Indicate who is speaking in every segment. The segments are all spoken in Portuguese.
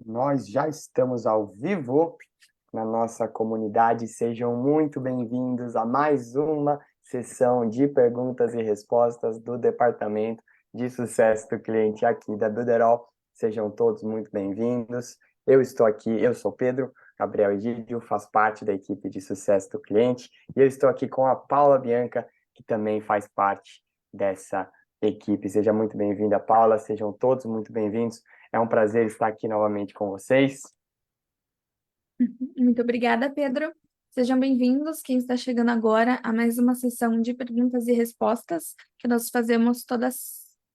Speaker 1: Nós já estamos ao vivo na nossa comunidade. Sejam muito bem-vindos a mais uma sessão de perguntas e respostas do Departamento de Sucesso do Cliente aqui da Buderol. Sejam todos muito bem-vindos. Eu estou aqui, eu sou Pedro Gabriel Egídio, faço parte da equipe de Sucesso do Cliente, e eu estou aqui com a Paula Bianca, que também faz parte dessa equipe. Seja muito bem-vinda, Paula, sejam todos muito bem-vindos. É um prazer estar aqui novamente com vocês.
Speaker 2: Muito obrigada, Pedro. Sejam bem-vindos, quem está chegando agora, a mais uma sessão de perguntas e respostas que nós fazemos toda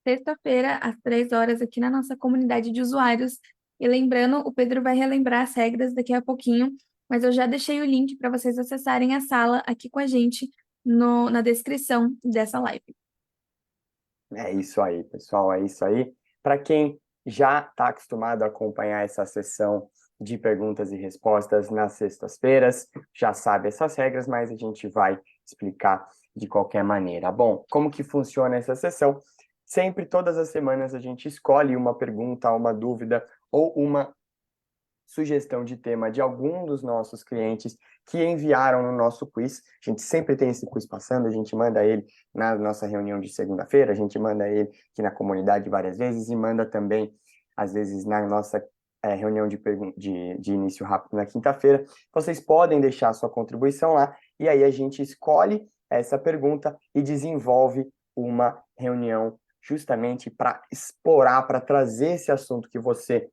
Speaker 2: sexta-feira, às 3 horas, aqui na nossa comunidade de usuários. E lembrando, o Pedro vai relembrar as regras daqui a pouquinho, mas eu já deixei o link para vocês acessarem a sala aqui com a gente na descrição dessa live.
Speaker 1: É isso aí, pessoal, é isso aí. Para quem já está acostumado a acompanhar essa sessão de perguntas e respostas nas sextas-feiras, já sabe essas regras, mas a gente vai explicar de qualquer maneira. Bom, como que funciona essa sessão? Sempre, todas as semanas, a gente escolhe uma pergunta, uma dúvida ou uma sugestão de tema de algum dos nossos clientes que enviaram no nosso quiz. A gente sempre tem esse quiz passando, a gente manda ele na nossa reunião de segunda-feira, a gente manda ele aqui na comunidade várias vezes e manda também, às vezes, na nossa reunião de início rápido na quinta-feira. Vocês podem deixar a sua contribuição lá e aí a gente escolhe essa pergunta e desenvolve uma reunião justamente para explorar, para trazer esse assunto que você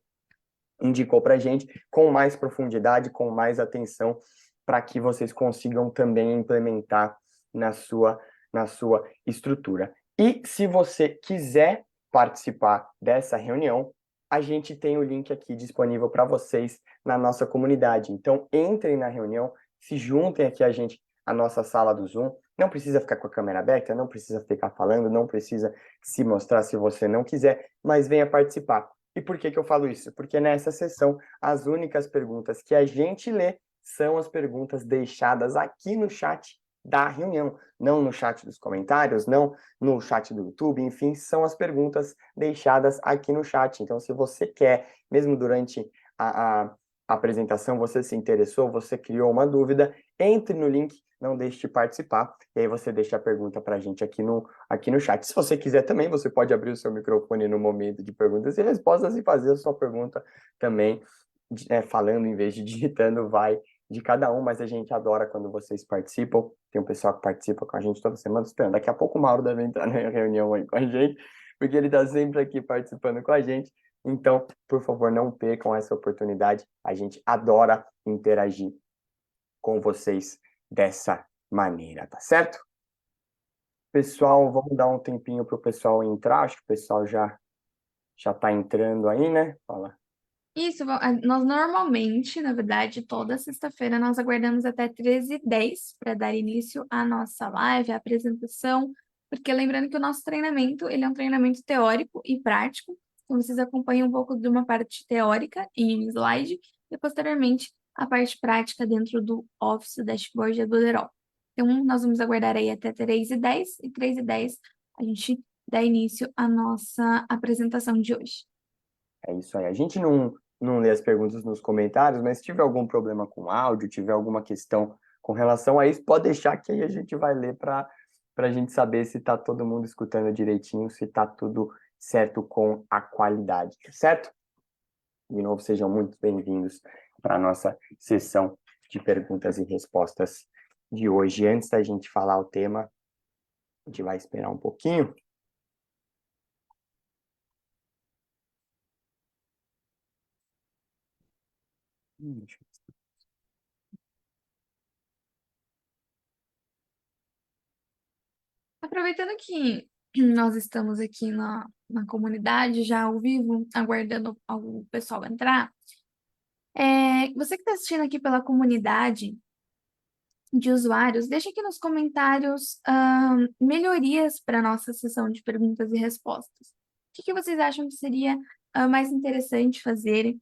Speaker 1: indicou para a gente com mais profundidade, com mais atenção, para que vocês consigam também implementar na sua estrutura. E se você quiser participar dessa reunião, a gente tem o link aqui disponível para vocês na nossa comunidade. Então, entrem na reunião, se juntem aqui a gente, a nossa sala do Zoom. Não precisa ficar com a câmera aberta, não precisa ficar falando, não precisa se mostrar se você não quiser, mas venha participar. E por que eu falo isso? Porque nessa sessão, as únicas perguntas que a gente lê são as perguntas deixadas aqui no chat da reunião, não no chat dos comentários, não no chat do YouTube, enfim, são as perguntas deixadas aqui no chat. Então, se você quer, mesmo durante a apresentação, você se interessou, você criou uma dúvida, entre no link, não deixe de participar, e aí você deixa a pergunta para a gente aqui no chat. Se você quiser também, você pode abrir o seu microfone no momento de perguntas e respostas e fazer a sua pergunta também, falando em vez de digitando, vai de cada um, mas a gente adora quando vocês participam. Tem um pessoal que participa com a gente toda semana, esperando. Daqui a pouco o Mauro deve entrar na reunião aí com a gente, porque ele está sempre aqui participando com a gente. Então, por favor, não percam essa oportunidade. A gente adora interagir com vocês dessa maneira, tá certo? Pessoal, vamos dar um tempinho para o pessoal entrar. Acho que o pessoal já está entrando aí, né? Fala.
Speaker 2: Isso, nós normalmente, na verdade, toda sexta-feira nós aguardamos até 13h10 para dar início à nossa live, à apresentação, porque lembrando que o nosso treinamento, ele é um treinamento teórico e prático, então vocês acompanham um pouco de uma parte teórica em slide e posteriormente a parte prática dentro do Office Dashboard do Adoderol. Então, nós vamos aguardar aí até 3h10 e 3h10 a gente dá início à nossa apresentação de hoje.
Speaker 1: É isso aí. A gente não lê as perguntas nos comentários, mas se tiver algum problema com áudio, tiver alguma questão com relação a isso, pode deixar que aí a gente vai ler para a gente saber se está todo mundo escutando direitinho, se está tudo certo com a qualidade, certo? De novo, sejam muito bem-vindos para a nossa sessão de perguntas e respostas de hoje. Antes da gente falar o tema, a gente vai esperar um pouquinho. Deixa eu...
Speaker 2: Aproveitando que nós estamos aqui na comunidade, já ao vivo, aguardando o pessoal entrar, você que está assistindo aqui pela comunidade de usuários, deixa aqui nos comentários melhorias para a nossa sessão de perguntas e respostas. O que vocês acham que seria mais interessante fazer?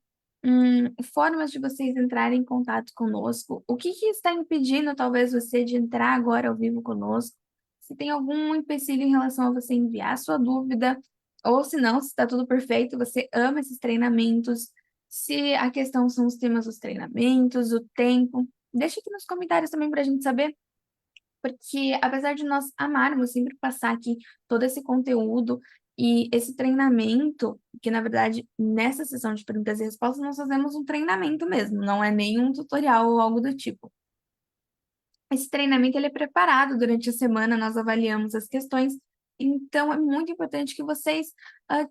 Speaker 2: Formas de vocês entrarem em contato conosco? O que está impedindo, talvez, você de entrar agora ao vivo conosco? Se tem algum empecilho em relação a você enviar sua dúvida, ou se não, se está tudo perfeito, você ama esses treinamentos, Se a questão são os temas dos treinamentos, o tempo, deixa aqui nos comentários também para a gente saber, porque apesar de nós amarmos sempre passar aqui todo esse conteúdo e esse treinamento, que na verdade nessa sessão de perguntas e respostas nós fazemos um treinamento mesmo, não é nenhum tutorial ou algo do tipo. Esse treinamento ele é preparado durante a semana, nós avaliamos as questões, então é muito importante que vocês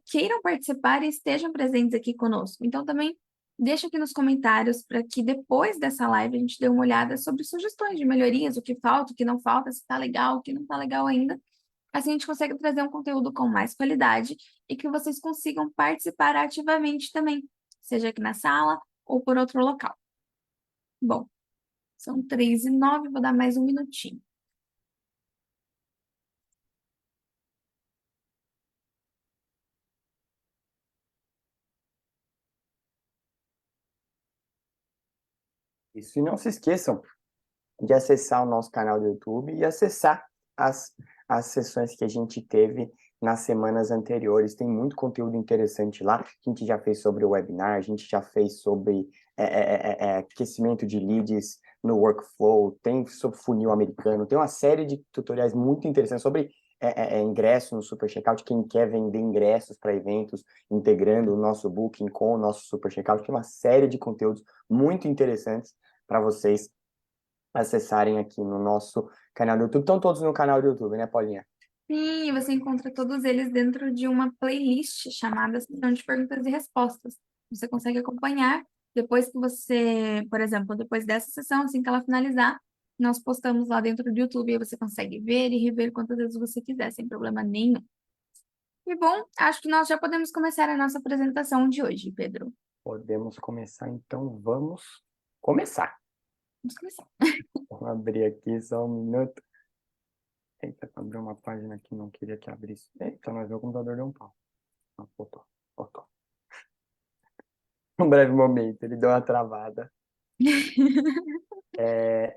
Speaker 2: queiram participar e estejam presentes aqui conosco. Então também deixa aqui nos comentários para que depois dessa live a gente dê uma olhada sobre sugestões de melhorias, o que falta, o que não falta, se está legal, o que não está legal ainda. Assim a gente consegue trazer um conteúdo com mais qualidade e que vocês consigam participar ativamente também, seja aqui na sala ou por outro local. Bom, são 3h09, vou dar mais um minutinho.
Speaker 1: Isso, e não se esqueçam de acessar o nosso canal do YouTube e acessar as, as sessões que a gente teve nas semanas anteriores. Tem muito conteúdo interessante lá. A gente já fez sobre o webinar, a gente já fez sobre aquecimento de leads no workflow, tem sobre funil americano, tem uma série de tutoriais muito interessantes sobre ingresso no Super Checkout, quem quer vender ingressos para eventos, integrando o nosso Booking com o nosso Super Checkout. Tem uma série de conteúdos muito interessantes para vocês acessarem aqui no nosso canal do YouTube. Estão todos no canal do YouTube, né, Paulinha?
Speaker 2: Sim, e você encontra todos eles dentro de uma playlist chamada Sessão de Perguntas e Respostas. Você consegue acompanhar depois que você, por exemplo, depois dessa sessão, assim que ela finalizar, nós postamos lá dentro do YouTube e você consegue ver e rever quantas vezes você quiser, sem problema nenhum. E bom, acho que nós já podemos começar a nossa apresentação de hoje, Pedro.
Speaker 1: Podemos começar, então vamos começar.
Speaker 2: Vamos começar.
Speaker 1: Vou abrir aqui só um minuto. Eita, abriu uma página que não queria que abrisse. Eita, mas meu computador deu um pau. Ah, voltou, voltou. Um breve momento, ele deu uma travada.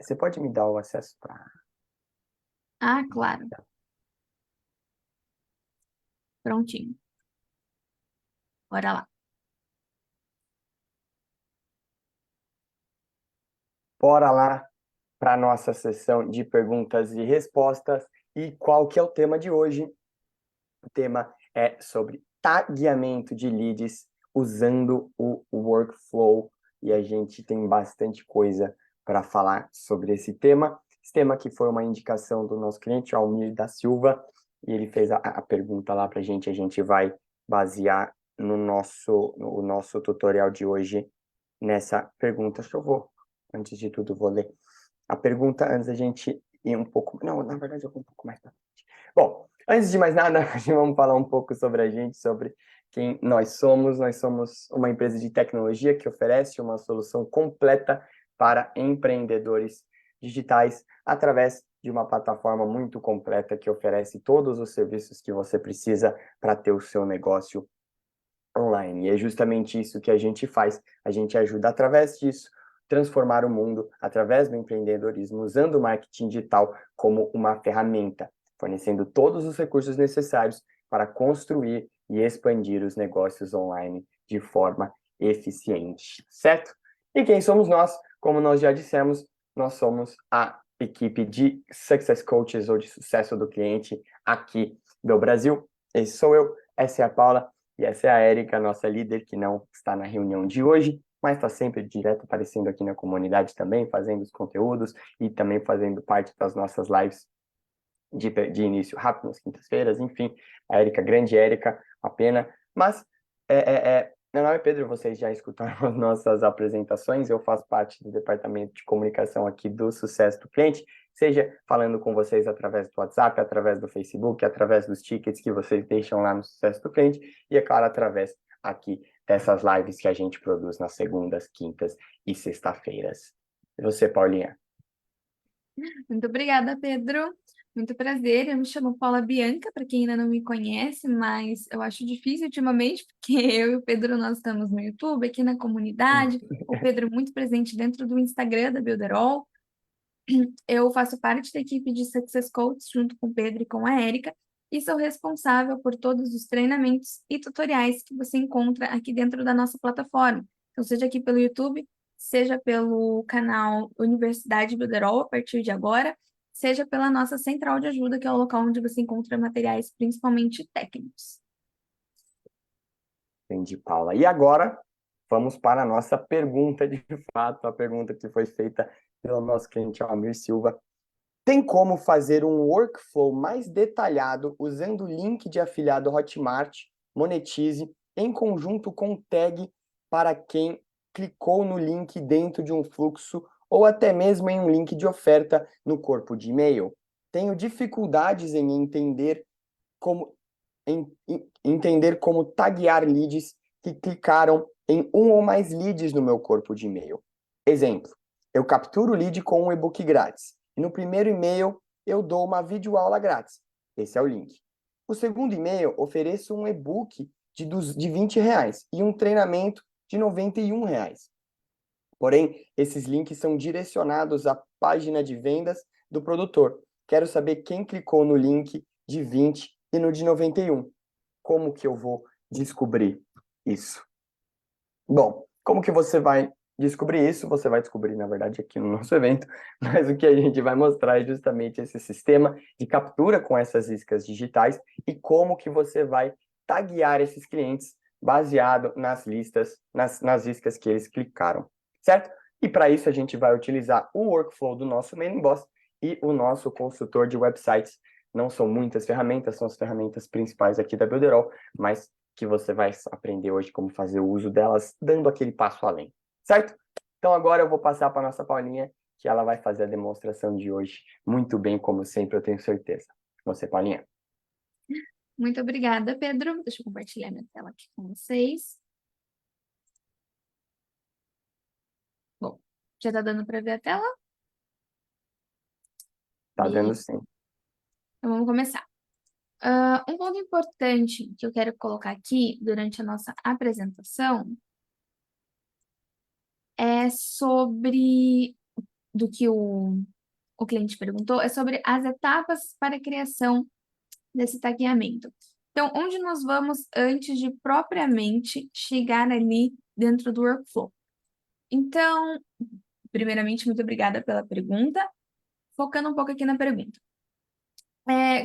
Speaker 1: Você pode me dar o acesso para...
Speaker 2: Ah, claro. Prontinho. Bora lá.
Speaker 1: Bora lá para a nossa sessão de perguntas e respostas. E qual que é o tema de hoje? O tema é sobre tagueamento de leads usando o workflow, e a gente tem bastante coisa para falar sobre esse tema. Esse tema que foi uma indicação do nosso cliente, Almir da Silva, e ele fez a pergunta lá para a gente vai basear no nosso tutorial de hoje nessa pergunta. Acho que eu vou, antes de tudo, vou ler a pergunta antes da gente ir um pouco... Não, na verdade, eu vou um pouco mais para frente. Bom, antes de mais nada, vamos falar um pouco sobre a gente, sobre quem nós somos. Nós somos uma empresa de tecnologia que oferece uma solução completa para empreendedores digitais através de uma plataforma muito completa que oferece todos os serviços que você precisa para ter o seu negócio online. E é justamente isso que a gente faz. A gente ajuda através disso transformar o mundo através do empreendedorismo, usando o marketing digital como uma ferramenta, fornecendo todos os recursos necessários para construir e expandir os negócios online de forma eficiente, certo? E quem somos nós? Como nós já dissemos, nós somos a equipe de Success Coaches ou de sucesso do cliente aqui do Brasil. Esse sou eu, essa é a Paula e essa é a Érica, nossa líder, que não está na reunião de hoje, mas está sempre direto aparecendo aqui na comunidade também, fazendo os conteúdos e também fazendo parte das nossas lives de início rápido nas quintas-feiras, enfim, a Érica, grande Érica, uma pena, mas meu nome é Pedro, vocês já escutaram as nossas apresentações, eu faço parte do departamento de comunicação aqui do Sucesso do Cliente, seja falando com vocês através do WhatsApp, através do Facebook, através dos tickets que vocês deixam lá no Sucesso do Cliente, e é claro, através aqui dessas lives que a gente produz nas segundas, quintas e sexta-feiras. E você, Paulinha?
Speaker 2: Muito obrigada, Pedro. Muito prazer. Eu me chamo Paula Bianca, para quem ainda não me conhece, mas eu acho difícil ultimamente, porque eu e o Pedro nós estamos no YouTube, aqui na comunidade. O Pedro muito presente dentro do Instagram da Builderall. Eu faço parte da equipe de Success Coach junto com o Pedro e com a Érica e sou responsável por todos os treinamentos e tutoriais que você encontra aqui dentro da nossa plataforma. Então, seja aqui pelo YouTube, seja pelo canal Universidade Builderall, a partir de agora, seja pela nossa central de ajuda, que é o local onde você encontra materiais principalmente técnicos.
Speaker 1: Entendi, Paula. E agora, vamos para a nossa pergunta de fato, a pergunta que foi feita pelo nosso cliente Almir Silva. Tem como fazer um workflow mais detalhado usando o link de afiliado Hotmart, Monetize, em conjunto com tag para quem clicou no link dentro de um fluxo ou até mesmo em um link de oferta no corpo de e-mail? Tenho dificuldades em entender como taguear leads que clicaram em um ou mais leads no meu corpo de e-mail. Exemplo, eu capturo o lead com um e-book grátis. E no primeiro e-mail, eu dou uma videoaula grátis. Esse é o link. O segundo e-mail, ofereço um e-book de R$ 20 e um treinamento de R$ 91. Porém, esses links são direcionados à página de vendas do produtor. Quero saber quem clicou no link de 20 e no de 91. Como que eu vou descobrir isso? Bom, como que você vai descobrir isso? Você vai descobrir, na verdade, aqui no nosso evento, mas o que a gente vai mostrar é justamente esse sistema de captura com essas iscas digitais e como que você vai taguear esses clientes baseado nas listas, nas iscas que eles clicaram, certo? E para isso a gente vai utilizar o workflow do nosso Mailing Boss e o nosso consultor de websites. Não são muitas ferramentas, são as ferramentas principais aqui da Builderall, mas que você vai aprender hoje como fazer o uso delas, dando aquele passo além, certo? Então agora eu vou passar para a nossa Paulinha, que ela vai fazer a demonstração de hoje muito bem, como sempre, eu tenho certeza. Você, Paulinha.
Speaker 2: Muito obrigada, Pedro. Deixa eu compartilhar minha tela aqui com vocês. Bom, já está dando para ver a tela?
Speaker 1: Tá dando sim.
Speaker 2: Então vamos começar. Um ponto importante que eu quero colocar aqui durante a nossa apresentação é sobre, do que o cliente perguntou, é sobre as etapas para a criação desse tagueamento. Então, onde nós vamos antes de propriamente chegar ali dentro do workflow? Então, primeiramente, muito obrigada pela pergunta. Focando um pouco aqui na pergunta.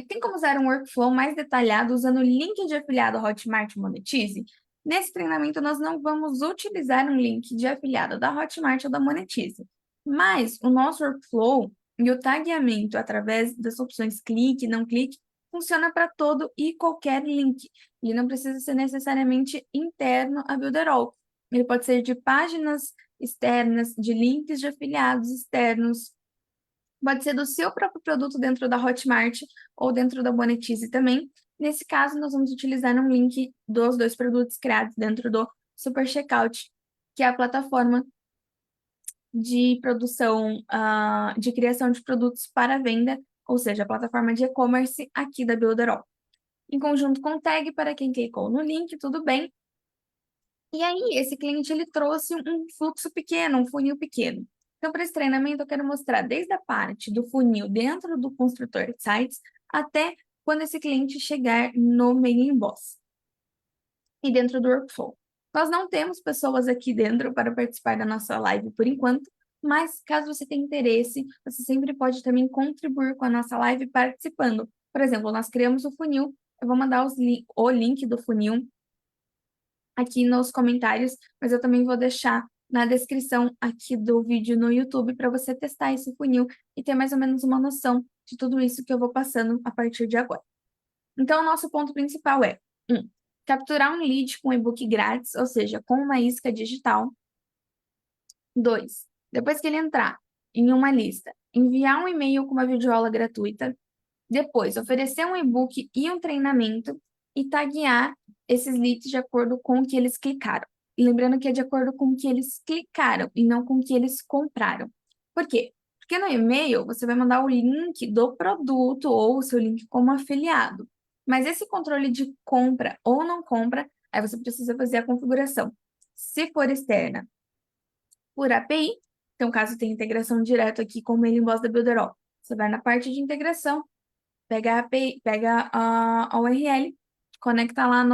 Speaker 2: Tem como usar um workflow mais detalhado usando o link de afiliado Hotmart Monetize? Nesse treinamento, nós não vamos utilizar um link de afiliado da Hotmart ou da Monetize, mas o nosso workflow e o tagueamento através das opções clique, não clique, funciona para todo e qualquer link. Ele não precisa ser necessariamente interno a Builderall. Ele pode ser de páginas externas, de links de afiliados externos, pode ser do seu próprio produto dentro da Hotmart ou dentro da Monetize também. Nesse caso, nós vamos utilizar um link dos dois produtos criados dentro do Super Checkout, que é a plataforma de produção, de criação de produtos para venda, ou seja, a plataforma de e-commerce aqui da Builderall. Em conjunto com o tag para quem clicou no link, tudo bem. E aí, esse cliente ele trouxe um fluxo pequeno, um funil pequeno. Então, para esse treinamento, eu quero mostrar desde a parte do funil dentro do construtor de sites até quando esse cliente chegar no Mailing Boss e dentro do workflow. Nós não temos pessoas aqui dentro para participar da nossa live por enquanto, mas caso você tenha interesse, você sempre pode também contribuir com a nossa live participando. Por exemplo, nós criamos o funil, eu vou mandar o link do funil aqui nos comentários, mas eu também vou deixar na descrição aqui do vídeo no YouTube para você testar esse funil e ter mais ou menos uma noção de tudo isso que eu vou passando a partir de agora. Então, o nosso ponto principal é: 1. Capturar um lead com e-book grátis, ou seja, com uma isca digital. 2. Depois que ele entrar em uma lista, enviar um e-mail com uma videoaula gratuita. Depois, oferecer um e-book e um treinamento e taguear esses leads de acordo com o que eles clicaram. E lembrando que é de acordo com o que eles clicaram e não com o que eles compraram. Por quê? Porque no e-mail você vai mandar o link do produto ou o seu link como afiliado. Mas esse controle de compra ou não compra, aí você precisa fazer a configuração. Se for externa, por API, então caso tenha integração direto aqui com o Mailing Boss da Builderall, você vai na parte de integração, pega a API, pega a URL, conecta lá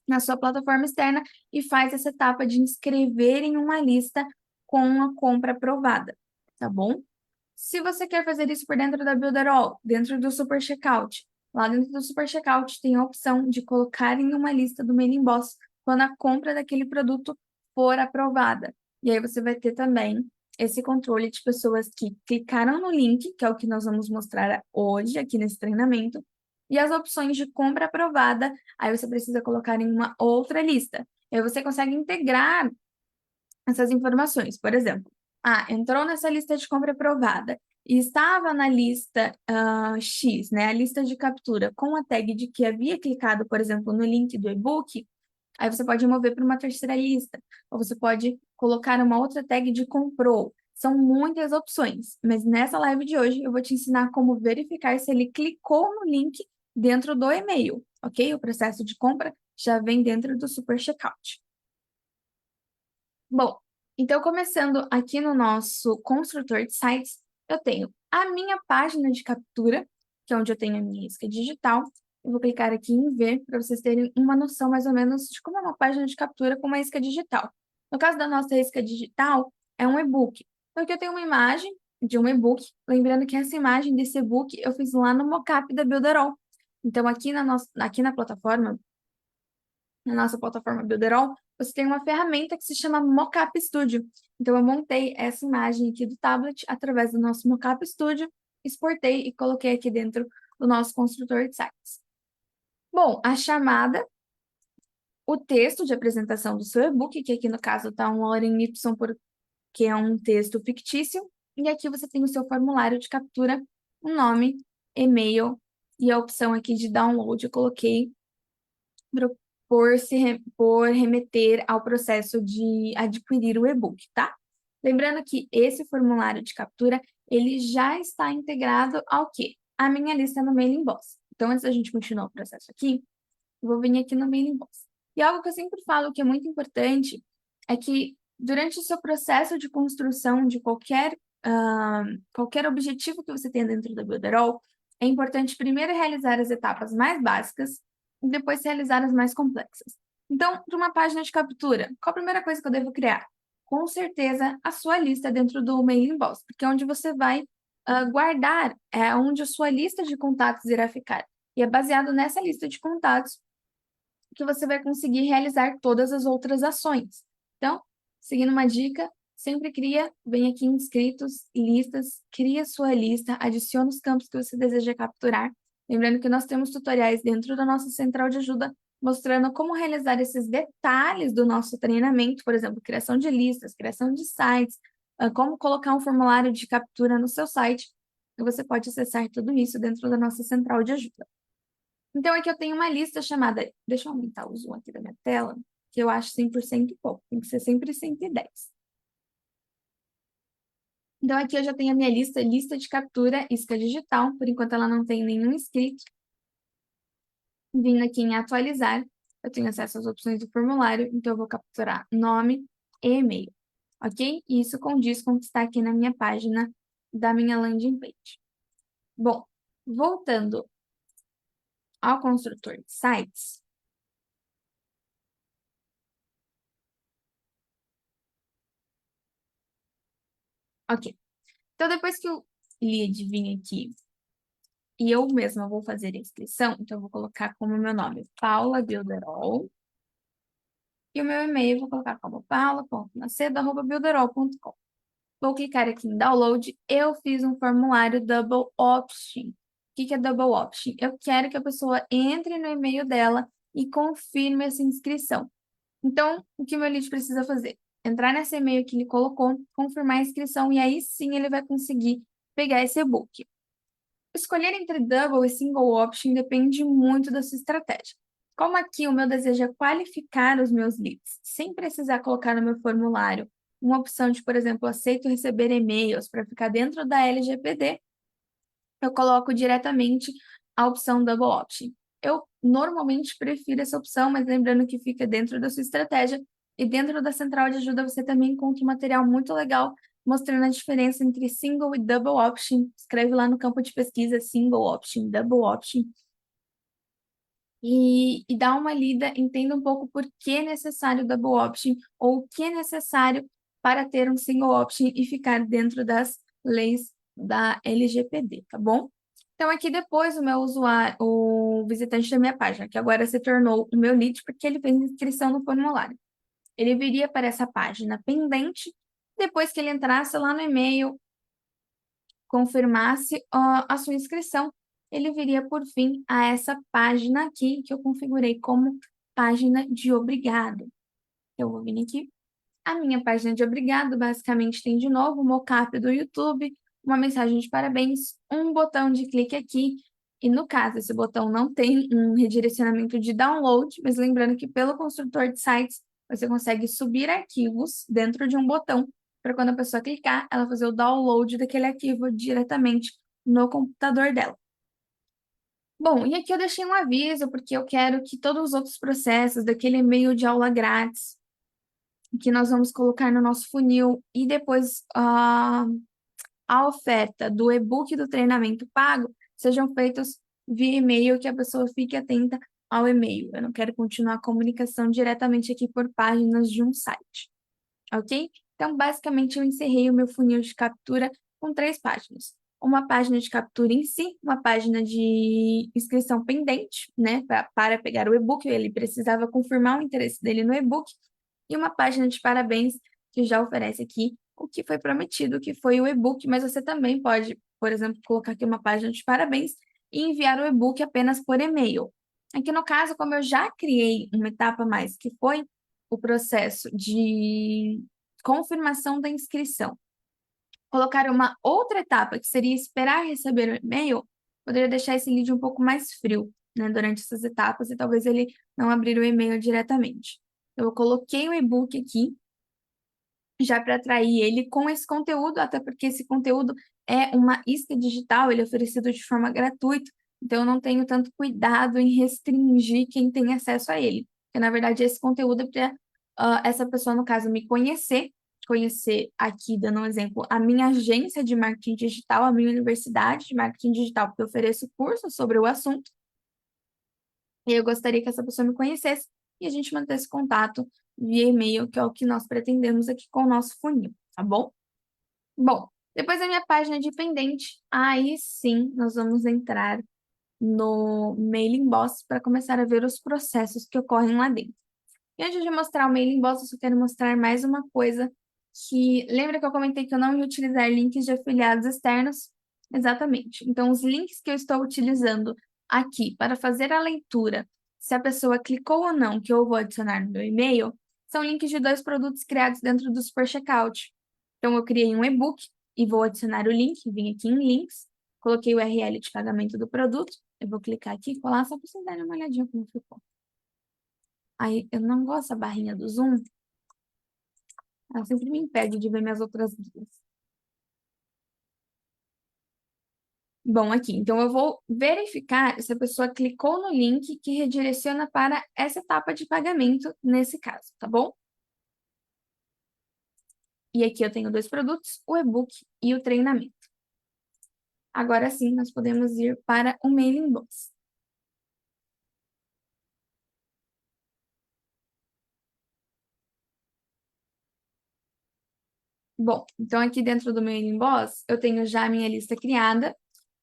Speaker 2: na sua plataforma externa e faz essa etapa de inscrever em uma lista com a compra aprovada, tá bom? Se você quer fazer isso por dentro da Builderall, dentro do Super Checkout, lá dentro do Super Checkout tem a opção de colocar em uma lista do Mailing Boss quando a compra daquele produto for aprovada. E aí você vai ter também esse controle de pessoas que clicaram no link, que é o que nós vamos mostrar hoje aqui nesse treinamento, e as opções de compra aprovada, aí você precisa colocar em uma outra lista. E aí você consegue integrar essas informações. Por exemplo, entrou nessa lista de compra aprovada e estava na lista X, né, a lista de captura, com a tag de que havia clicado, por exemplo, no link do e-book, aí você pode mover para uma terceira lista, ou você pode colocar uma outra tag de comprou. São muitas opções, mas nessa live de hoje eu vou te ensinar como verificar se ele clicou no link dentro do e-mail, ok? O processo de compra já vem dentro do Super Checkout. Bom, então começando aqui no nosso construtor de sites, eu tenho a minha página de captura, que é onde eu tenho a minha isca digital. Eu vou clicar aqui em ver para vocês terem uma noção mais ou menos de como é uma página de captura com uma isca digital. No caso da nossa isca digital, é um e-book. Então aqui eu tenho uma imagem de um e-book, lembrando que essa imagem desse e-book eu fiz lá no mockup da Builderall. Então aqui na nossa plataforma Builderall, você tem uma ferramenta que se chama Mockup Studio. Então, eu montei essa imagem aqui do tablet através do nosso Mockup Studio, exportei e coloquei aqui dentro do nosso construtor de sites. Bom, a chamada, o texto de apresentação do seu e-book, que aqui no caso está um Lorem Ipsum, que é um texto fictício, e aqui você tem o seu formulário de captura, um nome, e-mail, e a opção aqui de download eu coloquei por remeter ao processo de adquirir o e-book, tá? Lembrando que esse formulário de captura, ele já está integrado ao quê? A minha lista no Mailing Boss. Então, antes da gente continuar o processo aqui, eu vou vir aqui no Mailing Boss. E algo que eu sempre falo que é muito importante é que durante o seu processo de construção de qualquer objetivo que você tenha dentro da Builderall, é importante primeiro realizar as etapas mais básicas e depois realizar as mais complexas. Então, para uma página de captura, qual a primeira coisa que eu devo criar? Com certeza, a sua lista dentro do Mailing Boss, porque é onde você vai guardar, é onde a sua lista de contatos irá ficar. E é baseado nessa lista de contatos que você vai conseguir realizar todas as outras ações. Então, seguindo uma dica, sempre vem aqui em inscritos, listas, cria sua lista, adiciona os campos que você deseja capturar. Lembrando que nós temos tutoriais dentro da nossa central de ajuda mostrando como realizar esses detalhes do nosso treinamento, por exemplo, criação de listas, criação de sites, como colocar um formulário de captura no seu site. E você pode acessar tudo isso dentro da nossa central de ajuda. Então, aqui eu tenho uma lista chamada... Deixa eu aumentar o zoom aqui da minha tela, que eu acho 100% e pouco. Tem que ser sempre 110. Então, aqui eu já tenho a minha lista de captura, isca digital. Por enquanto, ela não tem nenhum inscrito. Vindo aqui em atualizar, eu tenho acesso às opções do formulário. Então, eu vou capturar nome e e-mail. Ok? E isso condiz com o que está aqui na minha página da minha landing page. Bom, voltando ao construtor de sites, ok. Então, depois que o lead vir aqui e eu mesma vou fazer a inscrição, então eu vou colocar como meu nome Paula Builderall e o meu e-mail eu vou colocar como paula.macedo@builderall.com. Vou clicar aqui em download. Eu fiz um formulário double option. O que é double option? Eu quero que a pessoa entre no e-mail dela e confirme essa inscrição. Então, o que o meu lead precisa fazer? Entrar nesse e-mail que ele colocou, confirmar a inscrição e aí sim ele vai conseguir pegar esse e-book. Escolher entre double e single option depende muito da sua estratégia. Como aqui o meu desejo é qualificar os meus leads, sem precisar colocar no meu formulário uma opção de, por exemplo, aceito receber e-mails para ficar dentro da LGPD, eu coloco diretamente a opção double option. Eu normalmente prefiro essa opção, mas lembrando que fica dentro da sua estratégia e dentro da central de ajuda você também encontra um material muito legal mostrando a diferença entre single e double option. Escreve lá no campo de pesquisa single option, double option. e dá uma lida, entenda um pouco por que é necessário double option ou o que é necessário para ter um single option e ficar dentro das leis da LGPD, tá bom? Então, aqui depois o meu usuário, o visitante da minha página, que agora se tornou o meu lead, porque ele fez inscrição no formulário. Ele viria para essa página pendente, depois que ele entrasse lá no e-mail, confirmasse a sua inscrição, ele viria por fim a essa página aqui, que eu configurei como página de obrigado. Eu vou vir aqui. A minha página de obrigado basicamente tem de novo o mockup do YouTube, uma mensagem de parabéns, um botão de clique aqui. E no caso, esse botão não tem um redirecionamento de download, mas lembrando que pelo construtor de sites você consegue subir arquivos dentro de um botão para quando a pessoa clicar, ela fazer o download daquele arquivo diretamente no computador dela. Bom, e aqui eu deixei um aviso, porque eu quero que todos os outros processos daquele e-mail de aula grátis que nós vamos colocar no nosso funil e depois a oferta do e-book do treinamento pago sejam feitos via e-mail, que a pessoa fique atenta ao e-mail. Eu não quero continuar a comunicação diretamente aqui por páginas de um site, ok? Então, basicamente, eu encerrei o meu funil de captura com 3 páginas. Uma página de captura em si, uma página de inscrição pendente, né, para pegar o e-book, ele precisava confirmar o interesse dele no e-book, e uma página de parabéns que já oferece aqui o que foi prometido, que foi o e-book, mas você também pode, por exemplo, colocar aqui uma página de parabéns e enviar o e-book apenas por e-mail. Aqui no caso, como eu já criei uma etapa a mais, que foi o processo de confirmação da inscrição, colocar uma outra etapa, que seria esperar receber o e-mail, poderia deixar esse lead um pouco mais frio, né, durante essas etapas, e talvez ele não abrir o e-mail diretamente. Eu coloquei o e-book aqui, já para atrair ele com esse conteúdo, até porque esse conteúdo é uma isca digital, ele é oferecido de forma gratuita, então eu não tenho tanto cuidado em restringir quem tem acesso a ele. Porque, na verdade, esse conteúdo é para essa pessoa, no caso, me conhecer aqui, dando um exemplo, a minha agência de marketing digital, a minha universidade de marketing digital, porque eu ofereço cursos sobre o assunto, e eu gostaria que essa pessoa me conhecesse e a gente mantesse contato via e-mail, que é o que nós pretendemos aqui com o nosso funil, tá bom? Bom, depois da minha página de pendente, aí sim nós vamos entrar no Mailing Boss para começar a ver os processos que ocorrem lá dentro. E antes de mostrar o Mailing Boss, eu só quero mostrar mais uma coisa que... Lembra que eu comentei que eu não ia utilizar links de afiliados externos? Exatamente. Então, os links que eu estou utilizando aqui para fazer a leitura, se a pessoa clicou ou não, que eu vou adicionar no meu e-mail, são links de 2 produtos criados dentro do Super Checkout. Então, eu criei um e-book e vou adicionar o link, vim aqui em links, coloquei o URL de pagamento do produto, eu vou clicar aqui e colar só para vocês darem uma olhadinha como ficou. Aí, eu não gosto da barrinha do zoom, ela sempre me impede de ver minhas outras guias. Bom, aqui, então eu vou verificar se a pessoa clicou no link que redireciona para essa etapa de pagamento, nesse caso, tá bom? E aqui eu tenho 2 produtos, o e-book e o treinamento. Agora sim, nós podemos ir para o mailing box. Bom, então aqui dentro do mailing box, eu tenho já a minha lista criada.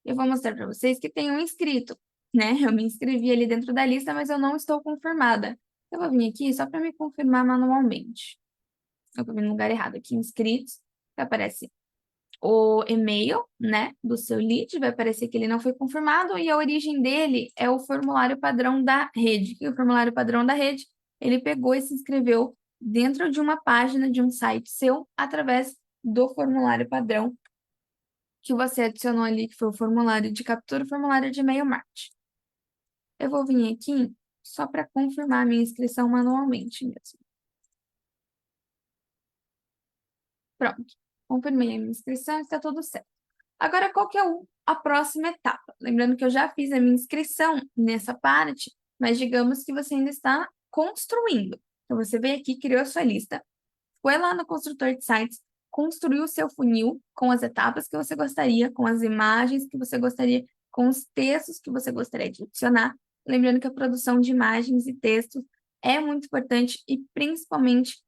Speaker 2: Eu vou mostrar para vocês que tem um inscrito, né? Eu me inscrevi ali dentro da lista, mas eu não estou confirmada. Eu vou vir aqui só para me confirmar manualmente. Eu estou no lugar errado aqui, inscritos, que aparece o e-mail, né, do seu lead, vai aparecer que ele não foi confirmado e a origem dele é o formulário padrão da rede. E o formulário padrão da rede, ele pegou e se inscreveu dentro de uma página de um site seu através do formulário padrão que você adicionou ali, que foi o formulário de captura, o formulário de e-mail marketing. Eu vou vir aqui só para confirmar a minha inscrição manualmente mesmo. Pronto, confirmei a minha inscrição, está tudo certo. Agora, qual que é a próxima etapa? Lembrando que eu já fiz a minha inscrição nessa parte, mas digamos que você ainda está construindo. Então, você veio aqui, criou a sua lista, foi lá no construtor de sites, construiu o seu funil com as etapas que você gostaria, com as imagens que você gostaria, com os textos que você gostaria de adicionar. Lembrando que a produção de imagens e textos é muito importante e principalmente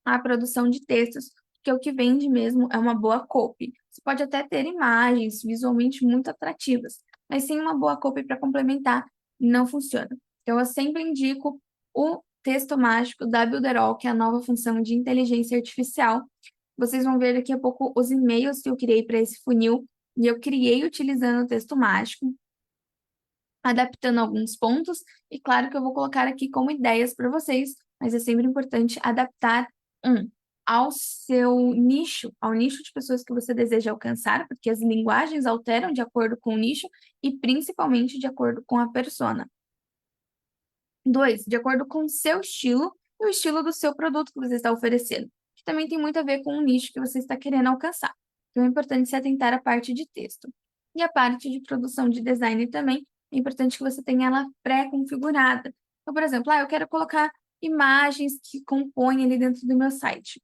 Speaker 2: a produção de textos, que é o que vende mesmo é uma boa copy. Você pode até ter imagens visualmente muito atrativas, mas sem uma boa copy para complementar, não funciona. Então, eu sempre indico o texto mágico da Builderall, que é a nova função de inteligência artificial. Vocês vão ver daqui a pouco os e-mails que eu criei para esse funil, e eu criei utilizando o texto mágico, adaptando alguns pontos, e claro que eu vou colocar aqui como ideias para vocês, mas é sempre importante adaptar ao seu nicho, ao nicho de pessoas que você deseja alcançar, porque as linguagens alteram de acordo com o nicho e principalmente de acordo com a persona. 2, de acordo com o seu estilo e o estilo do seu produto que você está oferecendo, que também tem muito a ver com o nicho que você está querendo alcançar. Então é importante se atentar à parte de texto. E a parte de produção de design também, é importante que você tenha ela pré-configurada. Então, por exemplo, eu quero colocar imagens que compõem ali dentro do meu site.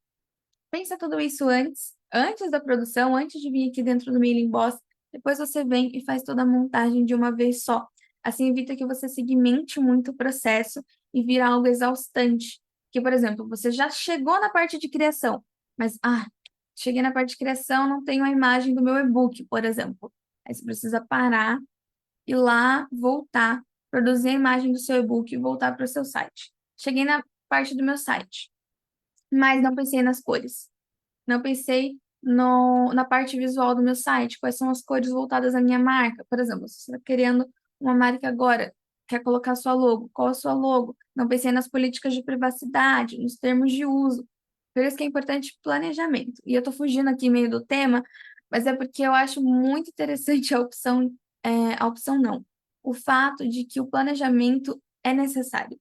Speaker 2: Pensa tudo isso antes da produção, antes de vir aqui dentro do Mailing Boss, depois você vem e faz toda a montagem de uma vez só. Assim evita que você segmente muito o processo e vira algo exaustante. Que, por exemplo, você já chegou na parte de criação, mas cheguei na parte de criação, não tenho a imagem do meu e-book, por exemplo. Aí você precisa parar, ir lá, voltar, produzir a imagem do seu e-book e voltar para o seu site. Cheguei na parte do meu site, mas não pensei nas cores. Não pensei na parte visual do meu site, quais são as cores voltadas à minha marca. Por exemplo, se você está querendo uma marca agora, quer colocar sua logo, qual a sua logo? Não pensei nas políticas de privacidade, nos termos de uso. Por isso que é importante planejamento. E eu estou fugindo aqui meio do tema, mas é porque eu acho muito interessante a opção não, o fato de que o planejamento é necessário.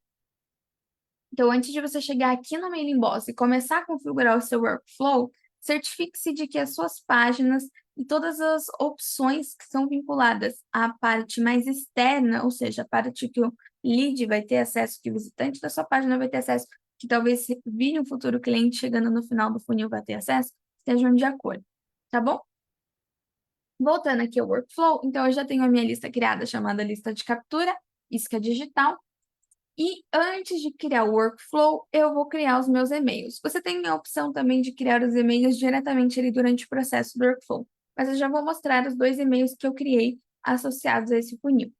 Speaker 2: Então, antes de você chegar aqui no Mailing Boss e começar a configurar o seu workflow, certifique-se de que as suas páginas e todas as opções que são vinculadas à parte mais externa, ou seja, a parte que o lead vai ter acesso, que o visitante da sua página vai ter acesso, que talvez vire um futuro cliente chegando no final do funil vai ter acesso, estejam de acordo, tá bom? Voltando aqui ao workflow, então eu já tenho a minha lista criada chamada lista de captura, isca digital, e antes de criar o workflow, eu vou criar os meus e-mails. Você tem a opção também de criar os e-mails diretamente ali durante o processo do workflow, mas eu já vou mostrar os 2 e-mails que eu criei associados a esse funil.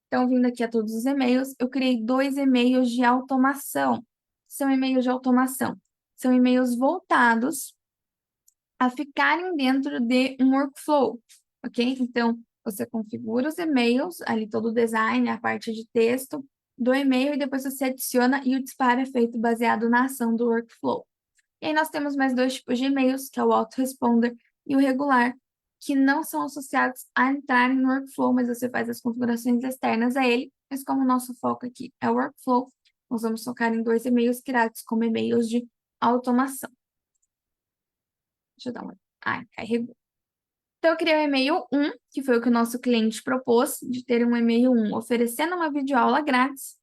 Speaker 2: Então, vindo aqui a todos os e-mails, eu criei 2 e-mails de automação. São e-mails de automação. São e-mails voltados a ficarem dentro de um workflow, ok? Então, você configura os e-mails, ali todo o design, a parte de texto do e-mail, e depois você adiciona e o disparo é feito baseado na ação do workflow. E aí nós temos mais 2 tipos de e-mails, que é o autoresponder e o regular, que não são associados a entrarem no workflow, mas você faz as configurações externas a ele. Mas como o nosso foco aqui é o workflow, nós vamos focar em 2 e-mails criados como e-mails de automação. Deixa eu dar uma... carregou. Então, eu criei o e-mail 1, que foi o que o nosso cliente propôs, de ter um e-mail 1 oferecendo uma videoaula grátis,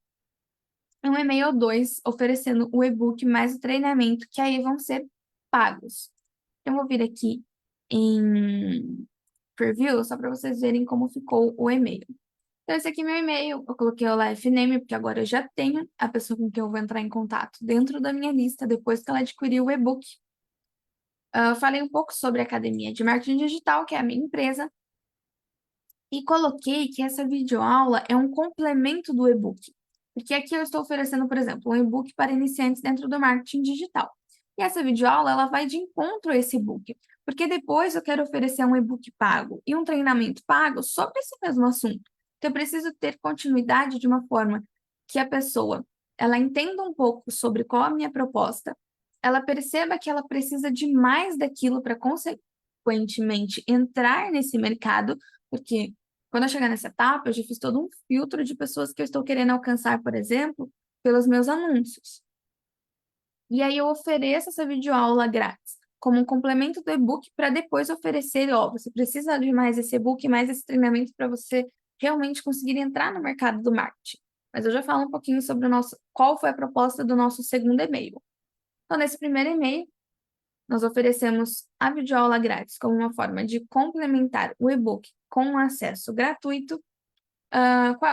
Speaker 2: e um e-mail 2 oferecendo o e-book mais o treinamento, que aí vão ser pagos. Então, eu vou vir aqui em preview, só para vocês verem como ficou o e-mail. Então, esse aqui é meu e-mail. Eu coloquei o life name, porque agora eu já tenho a pessoa com quem eu vou entrar em contato dentro da minha lista, depois que ela adquirir o e-book. Falei um pouco sobre a Academia de Marketing Digital, que é a minha empresa, e coloquei que essa videoaula é um complemento do e-book. Porque aqui eu estou oferecendo, por exemplo, um e-book para iniciantes dentro do marketing digital. E essa videoaula, ela vai de encontro a esse e-book, porque depois eu quero oferecer um e-book pago e um treinamento pago sobre esse mesmo assunto. Então, eu preciso ter continuidade de uma forma que a pessoa, ela entenda um pouco sobre qual a minha proposta, ela perceba que ela precisa de mais daquilo para, consequentemente, entrar nesse mercado, porque quando eu chegar nessa etapa, eu já fiz todo um filtro de pessoas que eu estou querendo alcançar, por exemplo, pelos meus anúncios. E aí eu ofereço essa videoaula grátis, como um complemento do e-book, para depois oferecer, você precisa de mais esse e-book, mais esse treinamento para você realmente conseguir entrar no mercado do marketing. Mas eu já falo um pouquinho sobre qual foi a proposta do nosso segundo e-mail. Então, nesse primeiro e-mail, nós oferecemos a videoaula grátis como uma forma de complementar o e-book com acesso gratuito